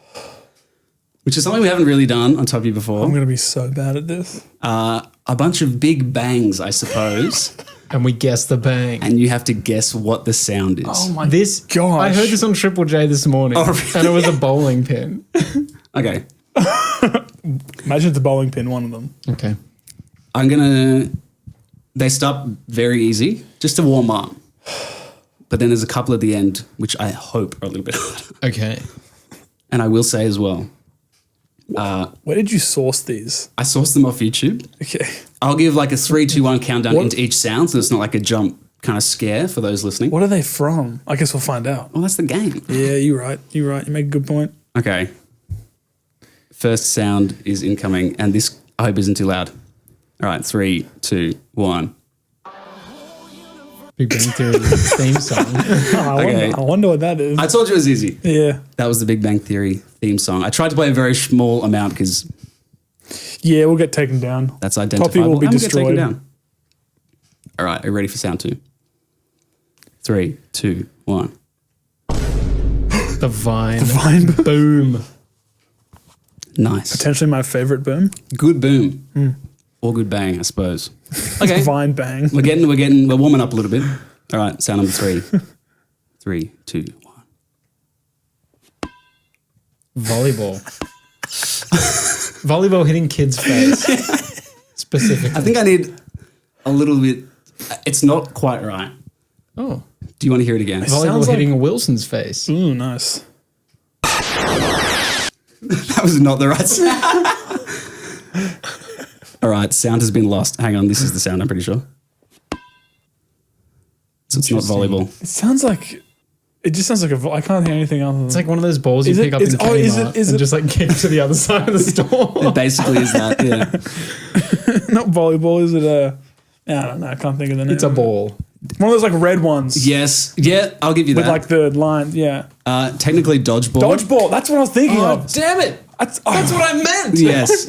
which is something we haven't really done on Top You before. I'm going to be so bad at this. A bunch of big bangs, I suppose. And we guess the bang. And you have to guess what the sound is. Oh my This gosh. I heard this on Triple J this morning, Oh, really? and it was a bowling pin. Okay. Imagine it's a bowling pin, one of them. Okay. They start very easy, just to warm up. But then there's a couple at the end, which I hope are a little bit harder. Okay. And I will say as well, Where did you source these? I sourced them off YouTube. Okay. I'll give like a 3, 2, 1 countdown What- into each sound, so it's not like a jump kind of scare for those listening. What are they from? I guess we'll find out. Well, that's the game. Yeah, you're right. You're right. You make a good point. Okay. First sound is incoming, and this I hope isn't too loud. All right, 3, 2, 1. Big Bang Theory theme song. Okay. I wonder what that is. I told you it was easy. Yeah. That was the Big Bang Theory theme song. I tried to play a very small amount because Yeah, we'll get taken down. that's identifiable. Poppy will be and we'll get taken destroyed. down. All right, are you ready for sound 2? 3, 2, 1. The Vine. Vine boom. Nice. Potentially my favorite boom. Good boom. Or good bang, I suppose. Okay. Vine bang. We're warming up a little bit. All right, sound number 3. 3, 2, 1. Volleyball. Volleyball hitting kids' face. Specifically. I think I need a little bit. It's not quite right. Oh. Do you want to hear it again? Volleyball sounds like- hitting Wilson's face. Ooh, nice. That was not the right sound. All right, sound has been lost. Hang on, this is the sound, I'm pretty sure. So it's not volleyball. It sounds like. It just sounds like I can't hear anything else. It's like one of those balls you Is it- pick up is- in oh, is it- Kmart is and it- just like kick to the other side of the store. It basically is that, yeah. not volleyball. Is it a? I don't know. I can't think of the name. It's a ball. One of those like red ones. Yes, yeah, I'll give you With that. like the line. Yeah. Technically dodgeball. Dodgeball. That's what I was thinking Oh, of. damn it. That's What I meant. Yes.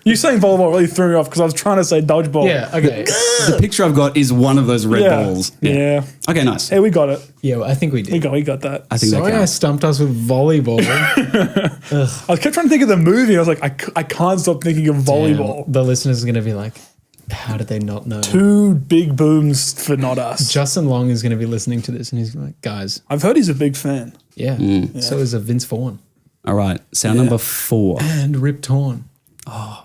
You saying volleyball really threw me off because I was trying to say dodgeball. Yeah, okay. The picture I've got is one of those red Yeah. balls. Yeah. Okay, nice. Hey, we got it. Yeah, well, I think we did. We got that. I think Sorry, that I counts. stumped us with volleyball. I kept trying to think of the movie. I was like, I can't stop thinking of volleyball. Damn, the listeners are going to be like, how did they not know? Two big booms for not us. Justin Long is going to be listening to this and he's like, guys, I've heard he's a big fan. yeah. So is a Vince Vaughn. All right, sound number 4. And Rip Torn. Oh,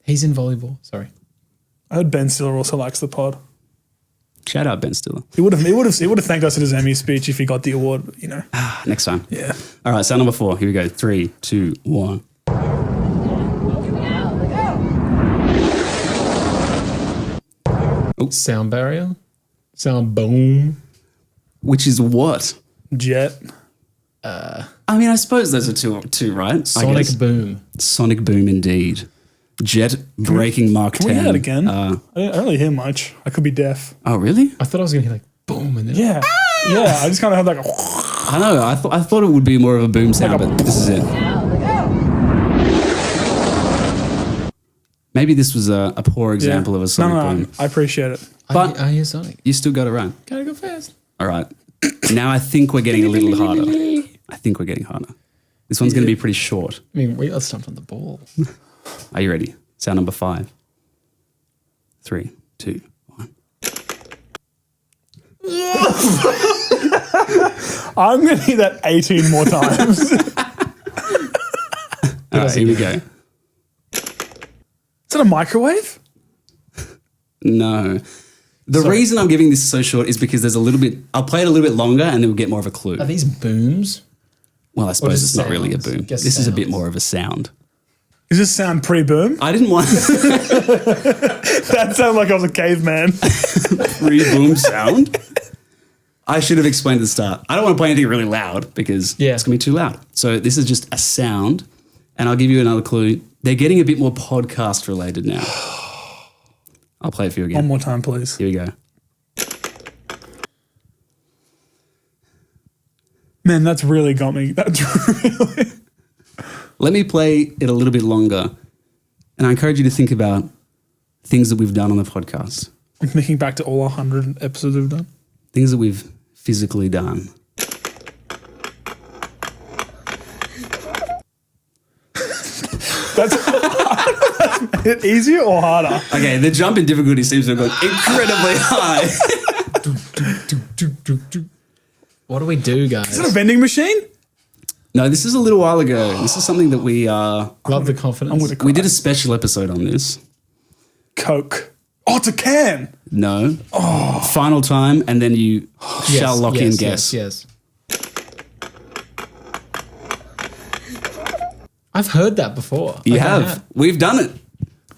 he's in volleyball. Sorry. I heard Ben Stiller also likes the pod. Shout out Ben Stiller. He would have thanked us in his Emmy speech if he got the award. You know. Next time. Yeah. All right, sound number 4. Here we go. 3, 2, 1. Sound barrier. Sound boom. Which is what? Jet. I mean, I suppose those are two, right? I Sonic guess. boom. Sonic boom, indeed. Jet breaking Mark 10. Can we hear that again? I don't really hear much. I could be deaf. Oh, really? I thought I was going to hear like boom and then Yeah. Yeah. I just kind of had like a. I know. I thought it would be more of a boom sound, Like a- but this is it. Maybe this was a poor example of a Sonic No, boom. I appreciate it. But- I hear Sonic. You still got it right. Gotta go fast. All right. Now I think we're getting a little harder. I think we're getting harder. This one's going to be pretty short. I mean, we got stumped on the ball. Are you ready? Sound number 5. 3, 2, 1. I'm going to hear that 18 more times. All right, here we go. Is that a microwave? No. The reason I'm giving this so short is because there's a little bit. I'll play it a little bit longer and then we'll get more of a clue. Are these booms? Well, I suppose just it's not really a sounds? boom. Guess This is a bit sounds. more of a sound. Does this sound pre-boom? I didn't want That sounded like I was a caveman. pre-boom sound. I should have explained at the start. I don't want to play anything really loud because it's going to be too loud. So this is just a sound, and I'll give you another clue. They're getting a bit more podcast related now. I'll play it for you again. One more time, please. Here we go. Man, that's really got me. That's really. Let me play it a little bit longer, and I encourage you to think about things that we've done on the podcast, I'm thinking back to all 100 episodes we've done. things that we've physically done. That's it easier or harder? Okay, the jump in difficulty seems to have gone incredibly high. What do we do, guys? Is that a vending machine? No, this is a little while ago. This is something that we Love the confidence. I'm gonna we did a special episode on this. Coke. Oh, it's a can. No. Final time, and then you shall lock in guess. Yes. I've heard that before. You Like, I have. We've done it.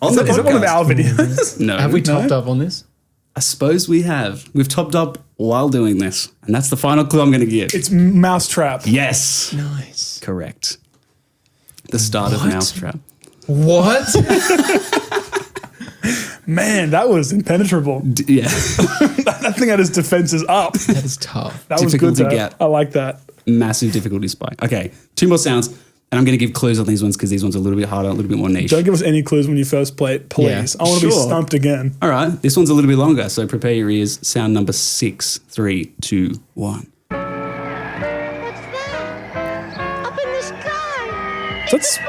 On Is the it one of podcast. our videos? No. Have we topped up on this? I suppose we have. We've topped up while doing this. And that's the final clue I'm going to give. It's Mousetrap. Yes. Nice. Correct. The start of Mousetrap. What? Man, that was impenetrable. Yeah. That thing had his defenses up. That is tough. That was Difficult good to though. get. I like that. Massive difficulty spike. Okay. 2 more sounds. And I'm going to give clues on these ones because these ones are a little bit harder, a little bit more niche. Don't give us any clues when you first play it, please. Yeah, I want to be sure. stumped again. All right. This one's a little bit longer. So prepare your ears. Sound number 6. 3, 2, 1. That's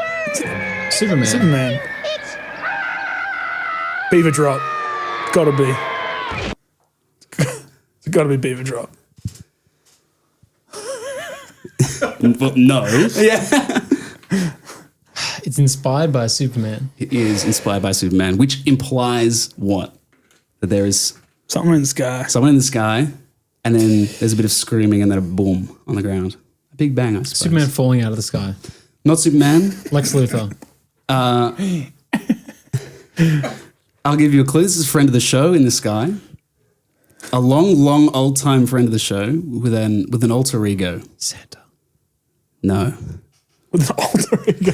Superman. Superman. Beaver Drop. Gotta be. It's gotta be Beaver Drop. Well, no. Yeah. It's inspired by Superman. It is inspired by Superman, which implies what? That there is Something in the sky. someone in the sky, and then there's a bit of screaming, and then a boom on the ground. A big bang, I suppose. Superman falling out of the sky. Not Superman. Lex Luthor. I'll give you a clue. This is a friend of the show in the sky. A long, old-time friend of the show with an alter ego. Santa. No. With an alter ego.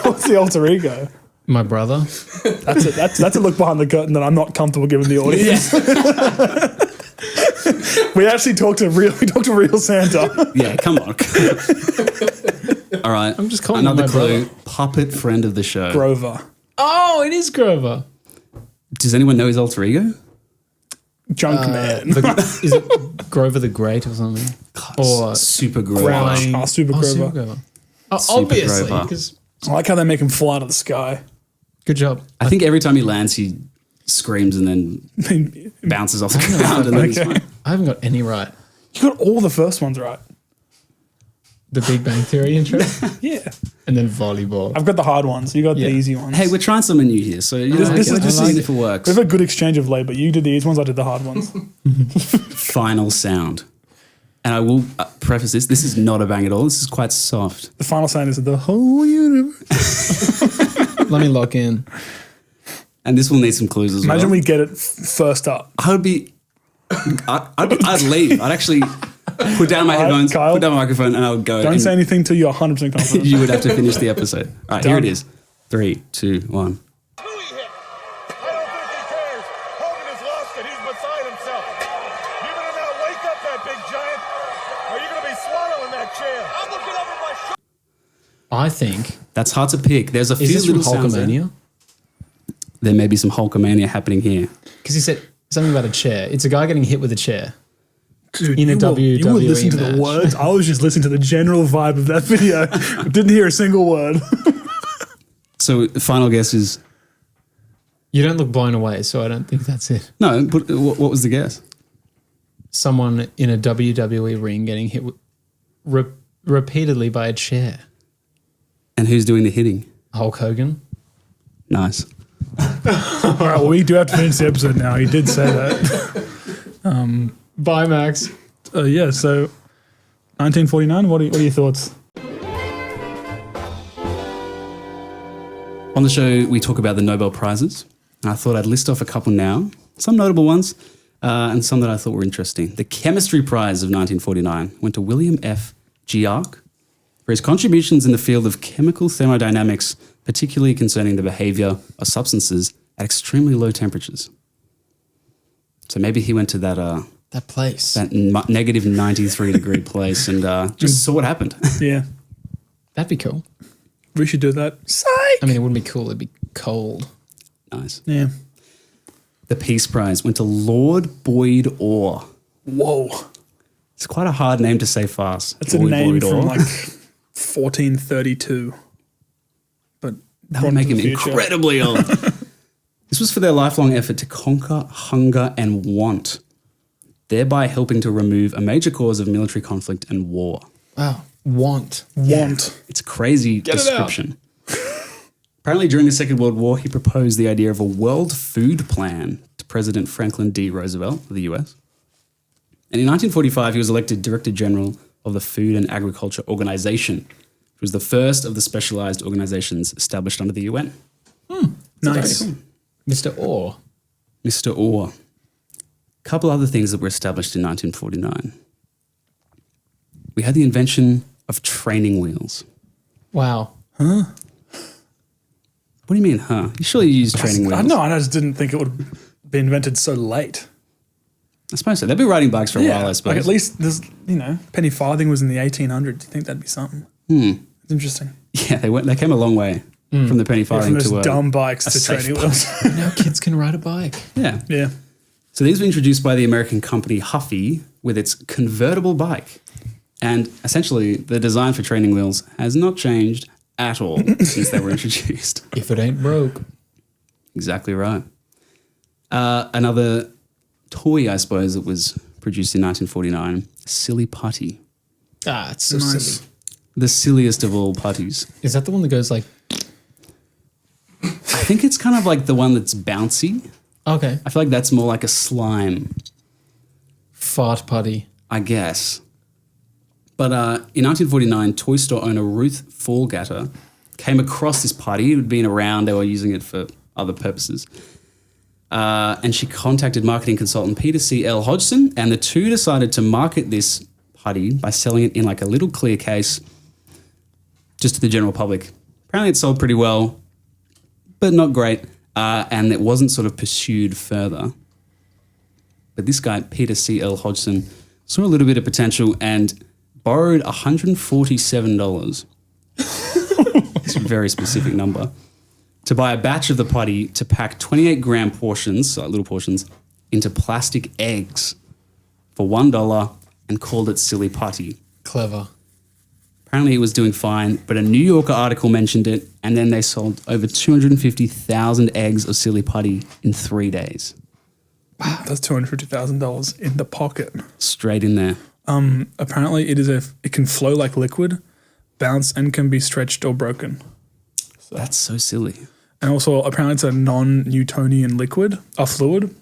What's the alter ego? My brother. That's it. That's a look behind the curtain that I'm not comfortable giving the audience. We actually talked to real Santa. Yeah, come on. All right. I'm just calling him another my clue. brother. Puppet friend of the show. Grover. Oh, it is Grover. Does anyone know his alter ego? Junk Man. Is it Grover the Great or something? Or Super Grover. Crying. Super Oh, Grover. Super Grover. Oh, Super obviously. Grover. 'Cause- I like how they make him fly out of the sky. Good job. I think every time he lands, he screams and then bounces off the ground. And then he's Okay. fine. I haven't got any right. You got all the first ones right. The Big Bang Theory intro, Yeah. and then volleyball. I've got the hard ones. You got Yeah. the easy ones. Hey, we're trying something new here, so This is we're just like seeing it. if it works. We have a good exchange of labor. You did the easy ones, I did the hard ones. Final sound. And I will preface this. This is not a bang at all. This is quite soft. The final sound is the whole universe. Let me lock in. And this will need some clues as Imagine well. we get it first up. I would be... I'd leave. I'd actually put down my All right, headphones, Kyle. put down my microphone, and I would go. Don't and say anything till you're 100% confident. You would have to finish the episode. All right, here it Done. is. 3, 2, 1. Who he hit? I don't think he cares. Hogan has lost it. He's beside himself. You gonna now wake up that big giant? Or are you gonna be swallowing that chair? I'm looking over my shoulder. I think. That's hard to pick. There's a Is few this from little sounds there. Hulkamania? There may be some Hulkamania happening here. Because he said something about a chair. It's a guy getting hit with a chair. Dude, In a you would WWE listen to match. the words. I was just listening to the general vibe of that video. Didn't hear a single word. So the final guess is... You don't look blown away, so I don't think that's it. No, but what was the guess? Someone in a WWE ring getting hit repeatedly by a chair. And who's doing the hitting? Hulk Hogan. Nice. All right, well, we do have to finish the episode now. He did say that. Bye, Max. Yeah, so 1949, what are your thoughts? On the show, we talk about the Nobel Prizes. And I thought I'd list off a couple now. Some notable ones and some that I thought were interesting. The Chemistry Prize of 1949 went to William F. Giark for his contributions in the field of chemical thermodynamics, particularly concerning the behavior of substances at extremely low temperatures. So maybe he went to that That place. negative 93 degree place and just saw what happened. Yeah, That'd be cool. we should do that. Psych! I mean, it wouldn't be cool. It'd be cold. Nice. Yeah. The Peace Prize went to Lord Boyd Orr. Whoa. It's quite a hard name to say fast. That's a Lord name Boyd from Orr. like 1432. But That would make him incredibly old. This was for their lifelong effort to conquer hunger and want, thereby helping to remove a major cause of military conflict and war. Wow. Want. It's a crazy description. Apparently, during the Second World War, he proposed the idea of a world food plan to President Franklin D. Roosevelt of the US. And in 1945, he was elected Director General of the Food and Agriculture Organization, which was the first of the specialized organizations established under the UN. Nice. Mr. Orr. Mr. Orr. A couple other things that were established in 1949. We had the invention of training wheels. Wow. What do you mean, huh? You surely use training wheels? I just didn't think it would be invented so late. I suppose so. They've been riding bikes for a while, I suppose. Like at least there's, penny farthing was in the 1800s. Do you think that'd be something? It's interesting. Yeah, they came a long way from the penny From farthing those to dumb bikes a to safe training wheels. Now kids can ride a bike. Yeah. Yeah. So these were introduced by the American company Huffy with its convertible bike. And essentially, the design for training wheels has not changed at all since they were introduced. If it ain't broke. Exactly right. Another toy, I suppose, that was produced in 1949, Silly Putty. Ah, it's so Nice. silly. The silliest of all putties. Is that the one that goes like, I think it's kind of like the one that's bouncy. okay, I feel like that's more like a slime, fart putty? I guess. But in 1949, toy store owner Ruth Fallgatter came across this putty. It had been around. They were using it for other purposes. And she contacted marketing consultant Peter C. L. Hodgson, and the two decided to market this putty by selling it in like a little clear case just to the general public. Apparently it sold pretty well, but not great. And it wasn't sort of pursued further. But this guy, Peter C. L. Hodgson, saw a little bit of potential and borrowed $147. It's a very specific number. To buy a batch of the putty to pack 28-gram portions, so little portions, into plastic eggs for $1 and called it Silly Putty. Clever. Apparently it was doing fine, but a New Yorker article mentioned it, and then they sold over 250,000 eggs of Silly Putty in 3 days. That's $250,000 in the pocket. Straight in there. Apparently, it can flow like liquid, bounce, and can be stretched or broken. That's so silly. And also, apparently, it's a non-Newtonian liquid, a fluid.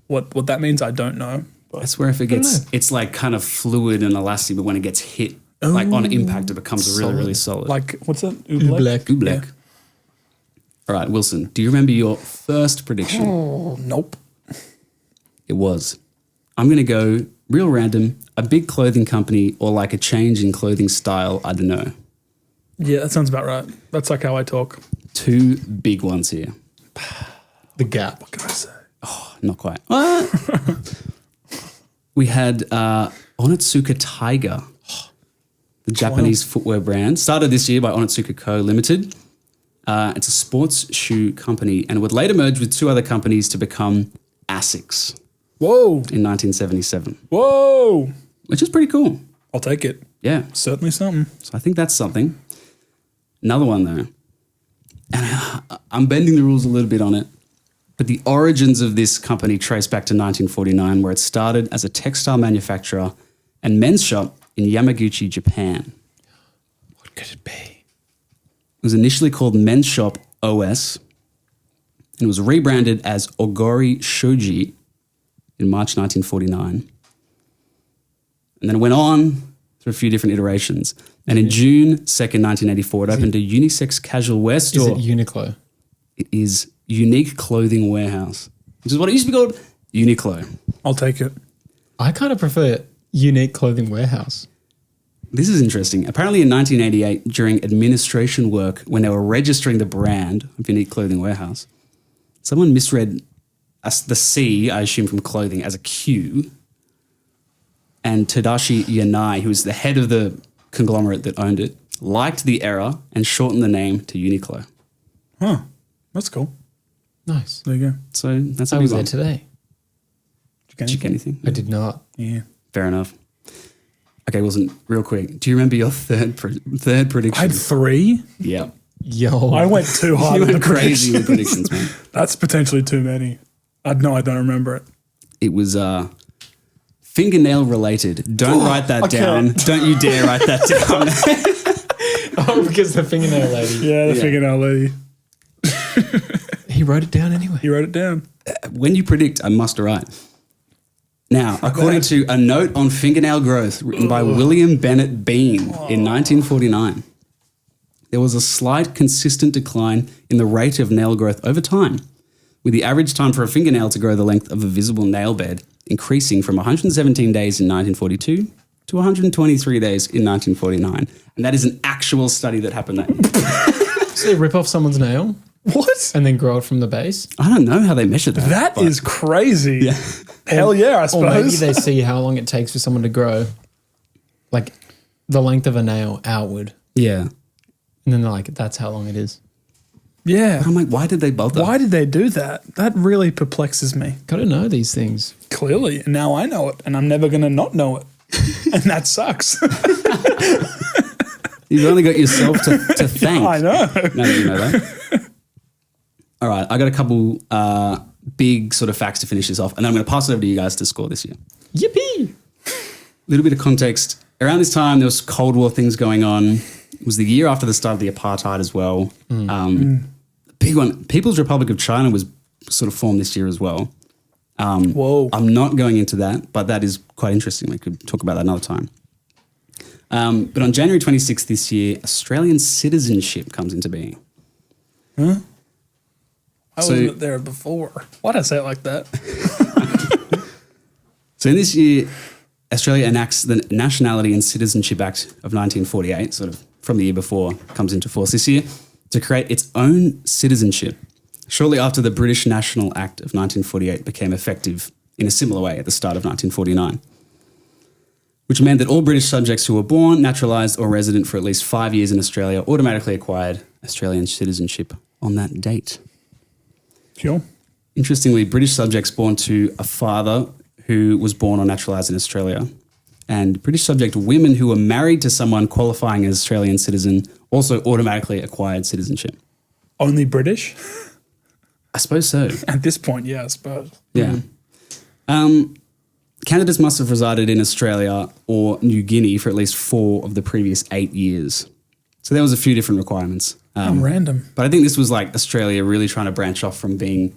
What that means, I don't know. But That's where if it gets, it's like kind of fluid and elastic, but when it gets hit, like on impact, it becomes really, really solid. like, what's that? Oobleck. Oobleck. All right, Wilson, do you remember your first prediction? Oh, nope. It was, I'm going to go real random, a big clothing company or like a change in clothing style, I don't know. Yeah, that sounds about right. That's like how I talk. Two big ones here. The Gap. What can I say? Not quite. We had Onitsuka Tiger, the Japanese footwear brand, started this year by Onitsuka Co. Limited. It's a sports shoe company and would later merge with two other companies to become Asics Whoa. in 1977, Whoa. which is pretty cool. I'll take it. Yeah. Certainly something. So I think that's something. Another one though, and I'm bending the rules a little bit on it, but the origins of this company trace back to 1949, where it started as a textile manufacturer and men's shop in Yamaguchi, Japan. What could it be? It was initially called Men's Shop OS and it was rebranded as Ogori Shoji in March 1949. And then it went on through a few different iterations. And in June 2nd, 1984, it opened a unisex casual wear store. Is it Uniqlo? It is Unique Clothing Warehouse, which is what it used to be called, Uniqlo. I'll take it. I kind of prefer Unique Clothing Warehouse. This is interesting. Apparently in 1988, during administration work, when they were registering the brand of Unique Clothing Warehouse, someone misread the C, I assume from clothing, as a Q. And Tadashi Yanai, who was the head of the conglomerate that owned it, liked the error and shortened the name to Uniqlo. Huh. That's cool. Nice. There you go. So that's a I big was there one. today. Did you get anything? I did not. Yeah. Fair enough. Okay, Wilson, real quick. Do you remember your third prediction? I had 3. Yeah. Yo. I went too hard. You with the went crazy with predictions. predictions, man. That's potentially too many. I don't remember it. It was fingernail related. Don't write that down. Don't you dare write that down. Oh, because the fingernail lady. Yeah, the fingernail lady. He wrote it down anyway. He wrote it down. When you predict, I must write. Now, according to a note on fingernail growth written by William Bennett Bean in 1949, there was a slight consistent decline in the rate of nail growth over time, with the average time for a fingernail to grow the length of a visible nail bed increasing from 117 days in 1942 to 123 days in 1949. And that is an actual study that happened there. So they rip off someone's nail What? and then grow it from the base? I don't know how they measured that. That but is crazy. Yeah. Hell yeah, I Or maybe suppose. they see how long it takes for someone to grow, like the length of a nail outward. Yeah. And then they're like, that's how long it is. Yeah. I'm like, why did they bother? Why did they do that? That really perplexes me. Got to know these things. Clearly. And now I know it, and I'm never going to not know it. And that sucks. You've only got yourself to thank. I know. Now that you know that. All right, I got a couple big sort of facts to finish this off, and then I'm going to pass it over to you guys to score this year. Yippee! A little bit of context. Around this time, there was Cold War things going on. It was the year after the start of the apartheid as well. Big one. People's Republic of China was sort of formed this year as well. Whoa. I'm not going into that, but that is quite interesting. We could talk about that another time. But on January 26th this year, Australian citizenship comes into being. Huh? I So- wasn't there before. Why'd I say it like that? So in this year, Australia enacts the Nationality and Citizenship Act of 1948, sort of from the year before, comes into force this year, to create its own citizenship. Shortly after the British National Act of 1948 became effective in a similar way at the start of 1949, which meant that all British subjects who were born, naturalised or resident for at least 5 years in Australia automatically acquired Australian citizenship on that date. Sure. Interestingly, British subjects born to a father who was born or naturalised in Australia, and British subject women who were married to someone qualifying as Australian citizen also automatically acquired citizenship. Only British? I suppose so. At this point, yeah, I suppose. Yeah. Candidates must have resided in Australia or New Guinea for at least 4 of the previous 8 years. So there was a few different requirements. Random. But I think this was like Australia really trying to branch off from being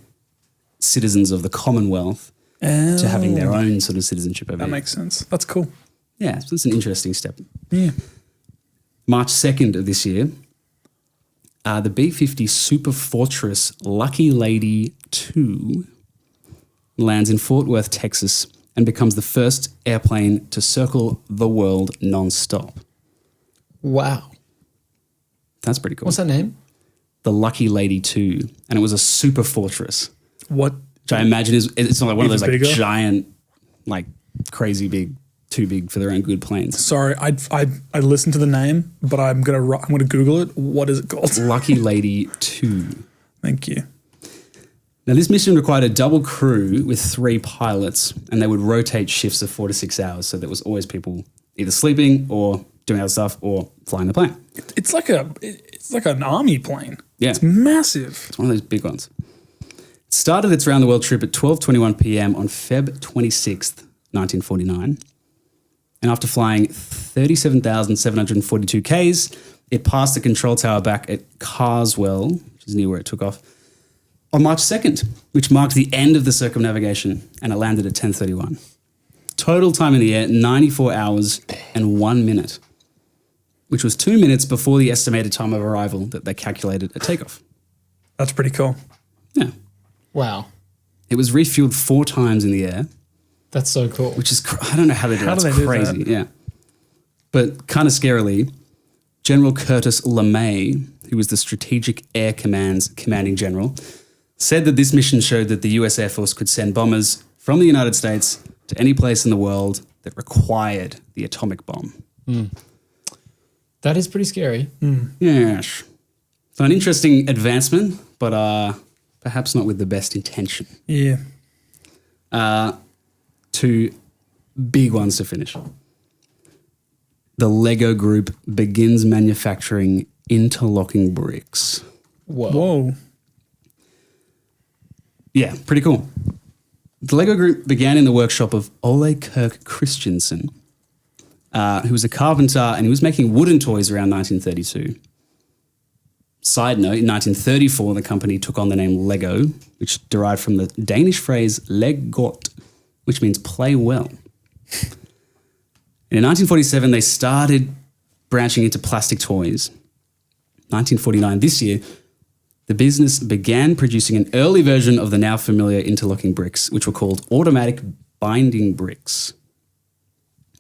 citizens of the Commonwealth to having their own sort of citizenship over That here. makes sense. That's cool. Yeah, so it's an interesting step. Yeah. March 2nd of this year, the B-50 Super Fortress Lucky Lady 2 lands in Fort Worth, Texas, and becomes the first airplane to circle the world non-stop. Wow. That's pretty cool. What's that name? The Lucky Lady 2, and it was a super fortress, What? which I imagine it's not like one of Even those like bigger? giant, like crazy big, too big for their own good planes. Sorry, I listened to the name, but I'm gonna Google it. What is it called? Lucky Lady 2. Thank you. Now, this mission required a double crew with 3 pilots, and they would rotate shifts of 4 to 6 hours. So there was always people either sleeping or doing other stuff or flying the plane. It's like an army plane. Yeah. It's massive. It's one of those big ones. It started its round-the-world trip at 12:21 p.m. on Feb 26th, 1949. And after flying 37,742 Ks, it passed the control tower back at Carswell, which is near where it took off, on March 2nd, which marked the end of the circumnavigation, and it landed at 10:31. Total time in the air, 94 hours and 1 minute, which was 2 minutes before the estimated time of arrival that they calculated at takeoff. That's pretty cool. Yeah. Wow. It was refueled 4 times in the air, That's so cool. which is, I don't know how they do that. How do It's they do crazy. that? Yeah. But kind of scarily, General Curtis LeMay, who was the Strategic Air Command's commanding general, said that this mission showed that the US Air Force could send bombers from the United States to any place in the world that required the atomic bomb. That is pretty scary. Yes. So an interesting advancement, but perhaps not with the best intention. Yeah. 2 big ones to finish. The Lego Group begins manufacturing interlocking bricks. Whoa. Yeah, pretty cool. The Lego Group began in the workshop of Ole Kirk Christensen, who was a carpenter, and he was making wooden toys around 1932. Side note, in 1934, the company took on the name Lego, which derived from the Danish phrase leg godt, which means play well. And in 1947, they started branching into plastic toys. 1949, this year, the business began producing an early version of the now familiar interlocking bricks, which were called automatic binding bricks,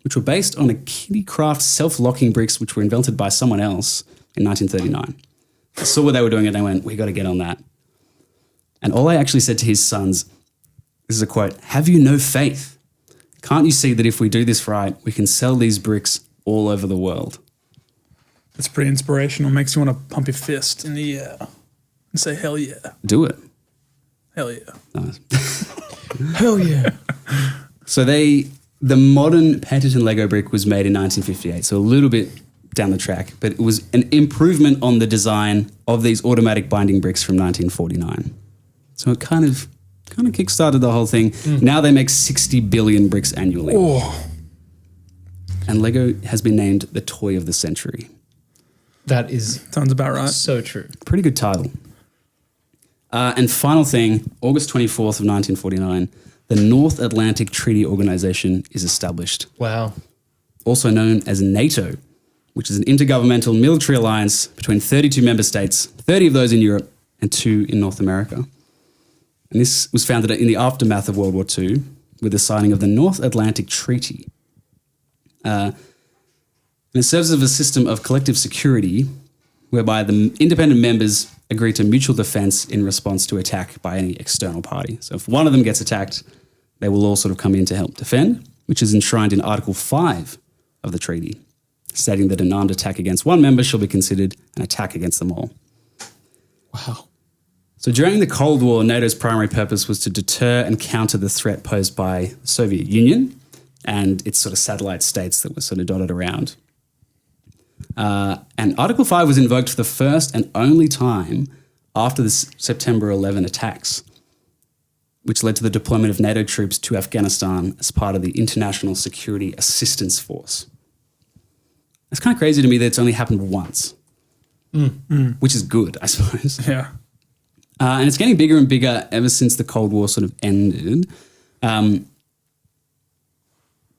which were based on a Kittycraft self-locking bricks, which were invented by someone else in 1939. They saw what they were doing and they went, we got to get on that. And Ole actually said to his sons, this is a quote, "Have you no faith? Can't you see that if we do this right, we can sell these bricks all over the world?" That's pretty inspirational. Makes you want to pump your fist in the air and say, hell yeah. Do it. Hell yeah. Nice. Hell yeah. So the modern patented Lego brick was made in 1958, so a little bit down the track, but it was an improvement on the design of these automatic binding bricks from 1949. So it kind of kickstarted the whole thing. Now they make 60 billion bricks annually. And Lego has been named the toy of the century. That is Sounds about right. so true. Pretty good title. And final thing, August 24th of 1949, the North Atlantic Treaty Organization is established, Wow. also known as NATO, which is an intergovernmental military alliance between 32 member states, 30 of those in Europe and 2 in North America. And this was founded in the aftermath of World War II with the signing of the North Atlantic Treaty. And it serves as a system of collective security whereby the independent members agree to mutual defense in response to attack by any external party. So if one of them gets attacked, they will all sort of come in to help defend, which is enshrined in Article 5 of the treaty, stating that an armed attack against one member shall be considered an attack against them all. Wow. So during the Cold War, NATO's primary purpose was to deter and counter the threat posed by the Soviet Union and its sort of satellite states that were sort of dotted around. And Article 5 was invoked for the first and only time after the September 11 attacks, which led to the deployment of NATO troops to Afghanistan as part of the International Security Assistance Force. It's kind of crazy to me that it's only happened once, which is good, I suppose. Yeah. And it's getting bigger and bigger ever since the Cold War sort of ended.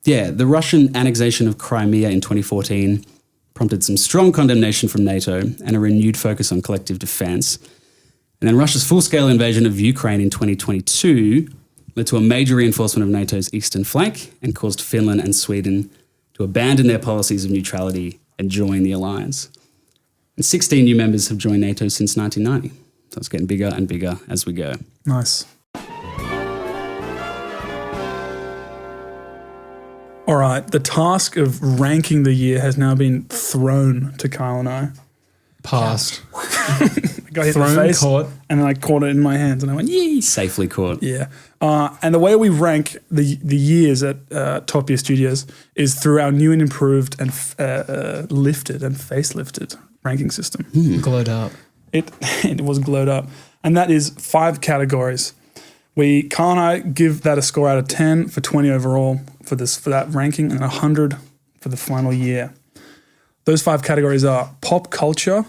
The Russian annexation of Crimea in 2014 prompted some strong condemnation from NATO and a renewed focus on collective defense. And then Russia's full-scale invasion of Ukraine in 2022 led to a major reinforcement of NATO's eastern flank and caused Finland and Sweden to abandon their policies of neutrality and join the alliance. And 16 new members have joined NATO since 1990. So it's getting bigger and bigger as we go. Nice. All right. The task of ranking the year has now been thrown to Kyle and I. Passed. I got hit in the Thrown, face, caught. and then I caught it in my hands, and I went, yee! Safely caught. Yeah. And the way we rank the years at Top Gear Studios is through our new and improved and lifted and facelifted ranking system. Glowed up. It was glowed up. And that is 5 categories. Kyle and I give that a score out of 10 for 20 overall for that ranking and 100 for the final year. Those 5 categories are pop culture,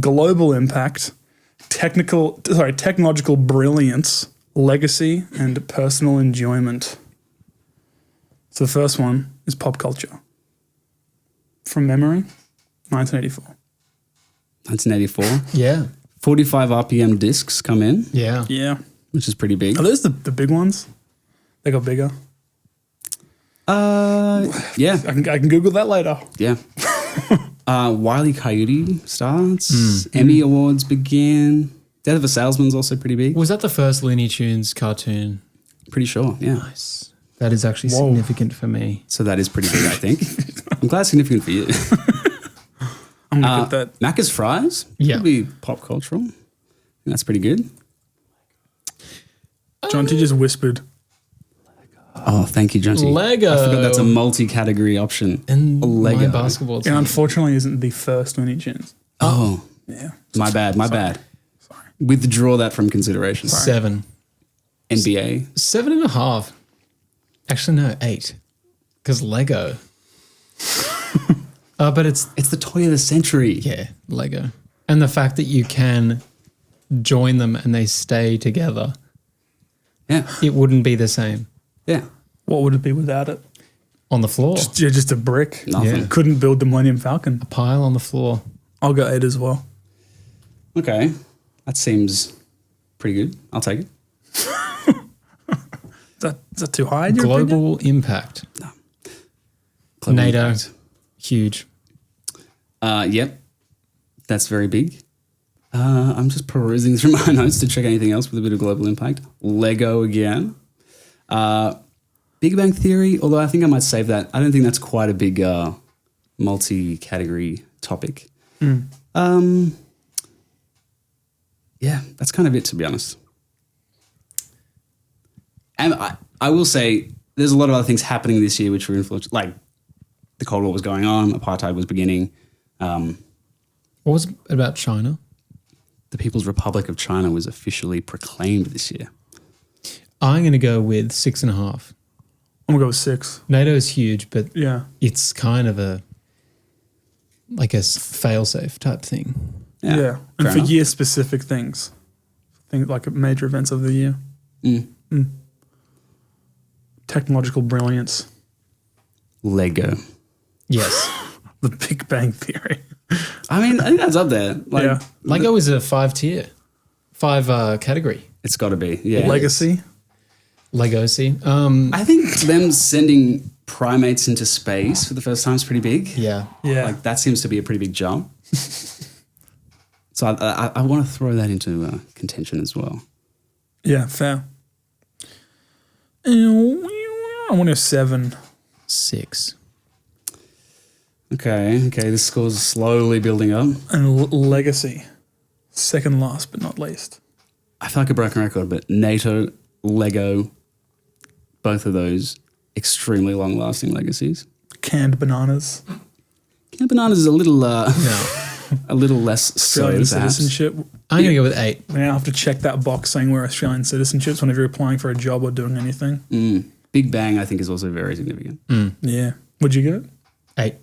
global impact, technological brilliance, legacy, and personal enjoyment. So the first one is pop culture. From memory, 1984. 1984. Yeah. 45 RPM discs come in, Yeah. Yeah. which is pretty big. Are those the big ones? They got bigger. Yeah, I can Google that later. yeah. Wile E. Coyote starts. Emmy Awards began. Death of a Salesman's also pretty big. Was that the first Looney Tunes cartoon? Pretty sure, yeah. Nice. That is actually Whoa. significant for me. So that is pretty big, I think. I'm glad it's significant for you. I'm going to get that. Macca's Fries Yeah. could be pop cultural. That's pretty good. John T just whispered. Oh, thank you, Jonty. Lego. I forgot that's a multi-category option. And Lego. my basketball It team. unfortunately isn't the first Looney Tunes. Oh, Yeah. my bad. Sorry. Withdraw that from consideration. 7. NBA. 7.5. Actually, no, 8. Because Lego. But it's, It's the toy of the century. yeah, Lego. And the fact that you can join them and they stay together, Yeah. it wouldn't be the same Yeah. What would it be without it? on the floor. Just a brick. Nothing. Yeah. Couldn't build the Millennium Falcon. A pile on the floor. I'll go 8 as well. Okay. That seems pretty good. I'll take it. Is that too high in your opinion? Global impact. Global NATO. impact. Huge. Yep. That's very big. I'm just perusing through my notes to check anything else with a bit of global impact. Lego again. Big Bang Theory, although I think I might save that. I don't think that's quite a big multi-category topic. Yeah, that's kind of it, to be honest. And I will say there's a lot of other things happening this year which were influenced. Like the Cold War was going on, apartheid was beginning. What was it about China? The People's Republic of China was officially proclaimed this year. I'm going to go with 6.5. I'm going to go with 6. NATO is huge, but Yeah. it's kind of a fail-safe type thing. Yeah. And fair for enough. year-specific things like major events of the year. Technological brilliance. Lego. Yes. The Big Bang Theory. I mean, I think that's up there. Like, Yeah. Lego is a 5 category. It's got to be. Yeah. Legacy. Legacy. I think them sending primates into space for the first time is pretty big. Yeah. Yeah. Like that seems to be a pretty big jump. So I want to throw that into contention as well. Yeah, fair. I want a 7. 6. Okay. This score's slowly building up. And Legacy. Second last but not least. I feel like a broken record, but NATO, Lego, both of those extremely long-lasting legacies. Canned bananas. Canned bananas is a little No. a little less so, Australian perhaps. citizenship. I'm going to go with 8. We now have to check that box saying we're Australian citizenships whenever you're applying for a job or doing anything. Big Bang, I think, is also very significant. Yeah. Would you give it? 8.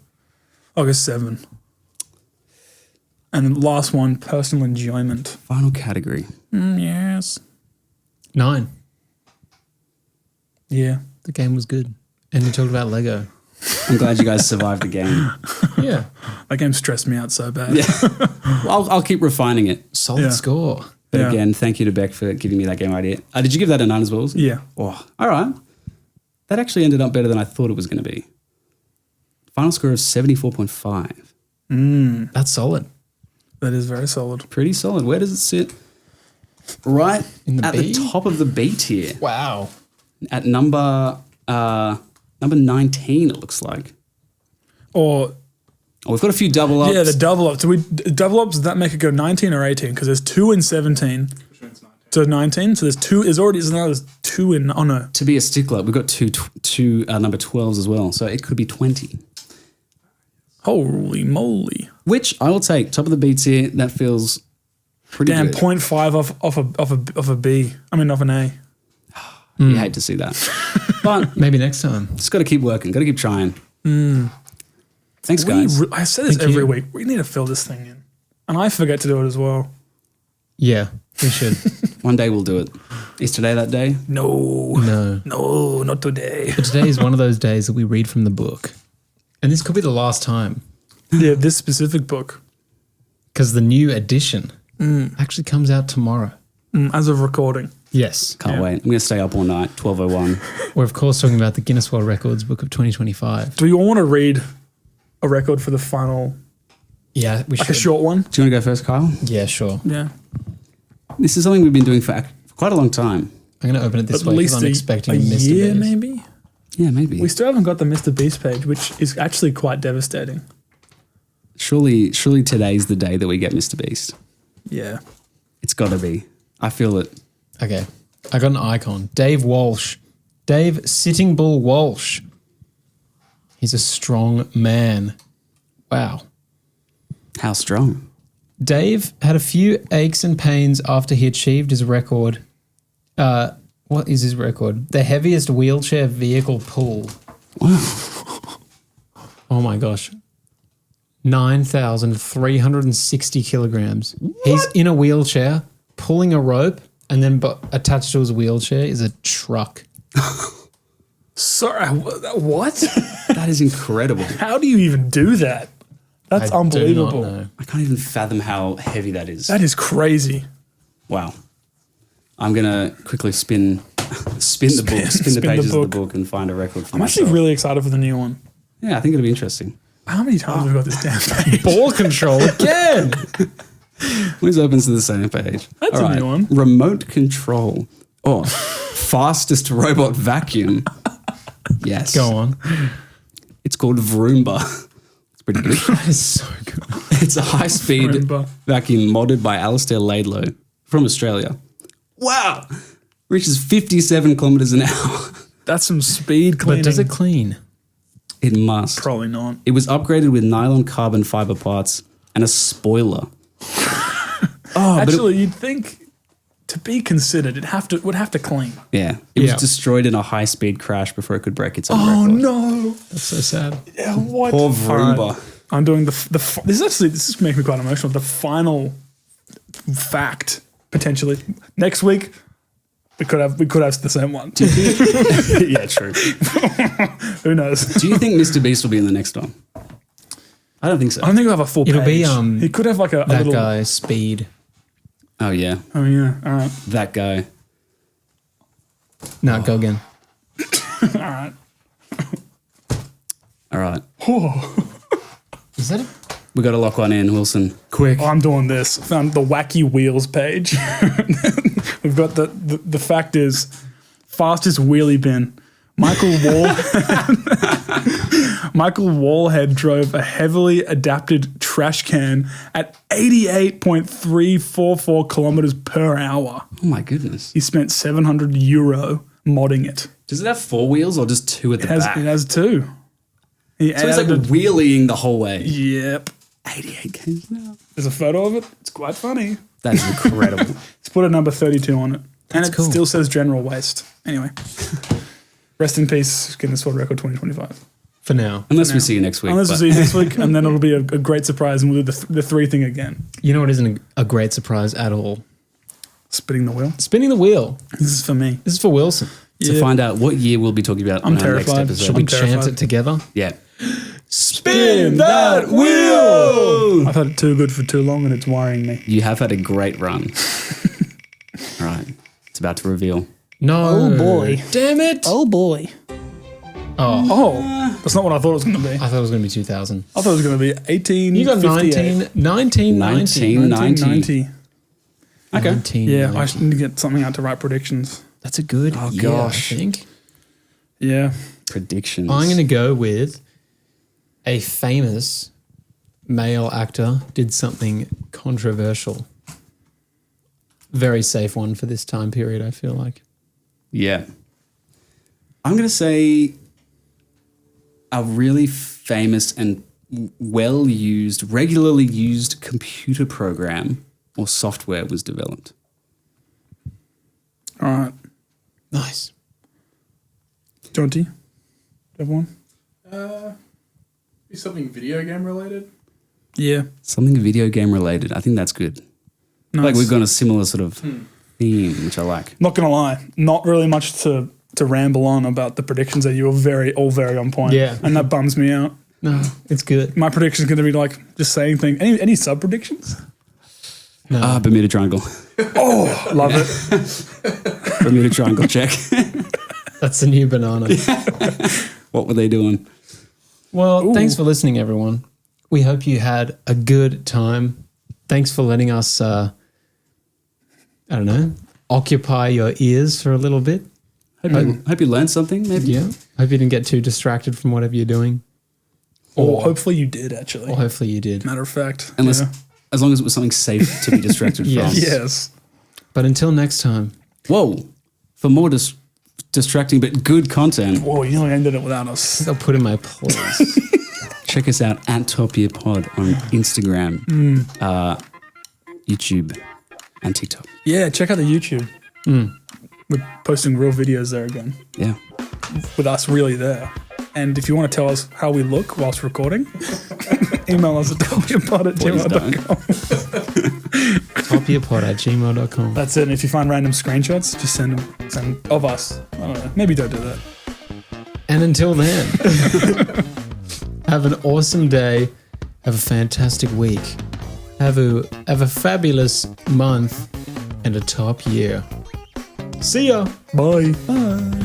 I'll go 7. And last one, personal enjoyment. Final category. Yes. 9. Yeah. The game was good. And we talked about Lego. I'm glad you guys survived the game. Yeah. That game stressed me out so bad. Yeah. Well, I'll keep refining it. Solid Yeah. score. But Yeah. again, thank you to Beck for giving me that game idea. Did you give that a 9 as well? Yeah. Oh, all right. That actually ended up better than I thought it was going to be. Final score of 74.5. That's solid. That is very solid. Pretty solid. Where does it sit? Right In the at B? the top of the B tier. Wow. At number 19, it looks like. Or, Oh, we've got a few double ups. yeah, the double ups. Double ups, does that make it go 19 or 18? Because there's 2 in 17. So 19. So there's 2. There's 2 in, oh no. To be a stickler, we've got two number 12s as well. So it could be 20. Holy moly. Which I will take. Top of the B tier. That feels pretty Damn, good. 0.5 off a B. I mean, off an A. You hate to see that. But Maybe next time. just got to keep working. Got to keep trying. Thanks, guys. I say this Thank every you. week. We need to fill this thing in. And I forget to do it as well. Yeah, we should. One day we'll do it. Is today that day? No. No. No, not today. But today is one of those days that we read from the book. And this could be the last time Yeah, this specific book. because the new edition actually comes out tomorrow. As of recording. Yes. Can't wait. I'm going to stay up all night, 12:01. We're, of course, talking about the Guinness World Records book of 2025. Do we all want to read a record for the final, Yeah, we like should. a short one? Do you want to go first, Kyle? Yeah, sure. Yeah. This is something we've been doing for quite a long time. I'm going to open it this At way least because I'm expecting a Mr. year, Beast. maybe? Yeah, maybe. We still haven't got the Mr. Beast page, which is actually quite devastating. Surely today's the day that we get Mr. Beast. Yeah. It's got to be. I feel it. Okay. I got an icon. Dave Walsh. Dave Sitting Bull Walsh. He's a strong man. Wow. How strong? Dave had a few aches and pains after he achieved his record. What is his record? The heaviest wheelchair vehicle pull. Wow. Oh my gosh. 9,360 kilograms. He's in a wheelchair, pulling a rope, and then attached to his wheelchair is a truck. Sorry, what? That is incredible. How do you even do that? That's I unbelievable. do not know. I can't even fathom how heavy that is. That is crazy. Wow. I'm going to quickly spin the book, spin the pages of the book and find a record for I'm actually myself. really excited for the new one. Yeah, I think it'll be interesting. How many times have we got this damn page? Ball control again. Always opens to the same page. That's All a new one. Remote control. Oh, fastest robot vacuum. Yes. Go on. It's called Vroomba. It's pretty good. That is so good. It's a high-speed Vroomba. vacuum modded by Alistair Laidlow from Australia. Wow. Reaches 57 kilometers an hour. That's some speed cleaning. But does it clean? It must. Probably not. It was upgraded with nylon carbon fiber parts and a spoiler. Actually, you'd think to be considered, would have to clean. Yeah. It was Yeah. destroyed in a high-speed crash before it could break its own Oh record. no! That's so sad. Yeah, what? Poor All Vroomba. I'm doing this is making me quite emotional. The final fact potentially next week. We could have the same one. Yeah, true. Who knows? Do you think Mr. Beast will be in the next one? I don't think so. I don't think we'll have a full It'll be, page. He could have like a That little guy, Speed. Oh, yeah. Oh yeah. All right. That guy. No, go again. All right. All right. Is that it? We got to lock one in, Wilson. Quick. Oh, I'm doing this. Found the wacky wheels page. We've got the fact is fastest wheelie bin. Michael Wallhead drove a heavily adapted trash can at 88.344 kilometers per hour. Oh, my goodness. He spent €700 modding it. Does it have 4 wheels or just 2 at the back? It has 2. So it's like wheeling the whole way. Yep. 88 k's an hour. There's a photo of it. It's quite funny. That is incredible. Let's put a number 32 on it. And it cool. still says general waste. Anyway. Rest in peace, Guinness World Record 2025. For now. Unless we see you next week. Unless we but- see you next week, and then it'll be a great surprise, and we'll do the 3 thing again. You know what isn't a great surprise at all? Spinning the wheel. Spinning the wheel. This is for me. This is for Wilson. To Yeah. find out what year we'll be talking about I'm on our next terrified. episode. Should we I'm chant terrified. it together? Yeah. Spin that wheel! I've had it too good for too long, and it's worrying me. You have had a great run. All right. It's about to reveal. No. Oh, boy. Damn it. Oh boy. Oh. That's not what I thought it was going to be. I thought it was going to be 2000. I thought it was going to be 18. You got 1990. 1990. Okay. 1990. Yeah, I should need to get something out to write predictions. That's a good year, gosh. I think. Yeah. Predictions. I'm going to go with a famous male actor did something controversial. Very safe one for this time period, I feel like. Yeah. I'm going to say a really famous and well-used, regularly used computer program or software was developed. All right. Nice. Jonty, do you have one? Be something video game related. Yeah. Something video game related. I think that's good. Nice. Like we've got a similar sort of theme, which I like. Not gonna lie, not really much to ramble on about the predictions that you were all very on point. Yeah. And that bums me out. No, it's good. My prediction is gonna be like just saying things. Any sub predictions? No. Bermuda Triangle. Oh, love it. Bermuda Triangle check. That's the new banana. What were they doing? Well, thanks for listening, everyone. We hope you had a good time. Thanks for letting us, I don't know, occupy your ears for a little bit. Hope you learned something, maybe. Yeah. Hope you didn't get too distracted from whatever you're doing. Or hopefully you did actually. Or hopefully you did. Matter of fact. Unless, yeah. as long as it was something safe to be distracted from. Yes. Yes. But until next time, Whoa. For more distracting but good content, Whoa, you nearly ended it without us. I'll put in my place. check us out at Top Year Pod on Instagram, YouTube, and TikTok. Yeah, check out the YouTube. We're posting real videos there again. Yeah. With us really there. And if you want to tell us how we look whilst recording, email us at topyearpod@gmail.com. topyearpod@gmail.com. That's it. And if you find random screenshots, just send them of us. I don't know. Maybe don't do that. And until then, have an awesome day. Have a fantastic week. Have a fabulous month and a top year. See ya. Bye. Bye.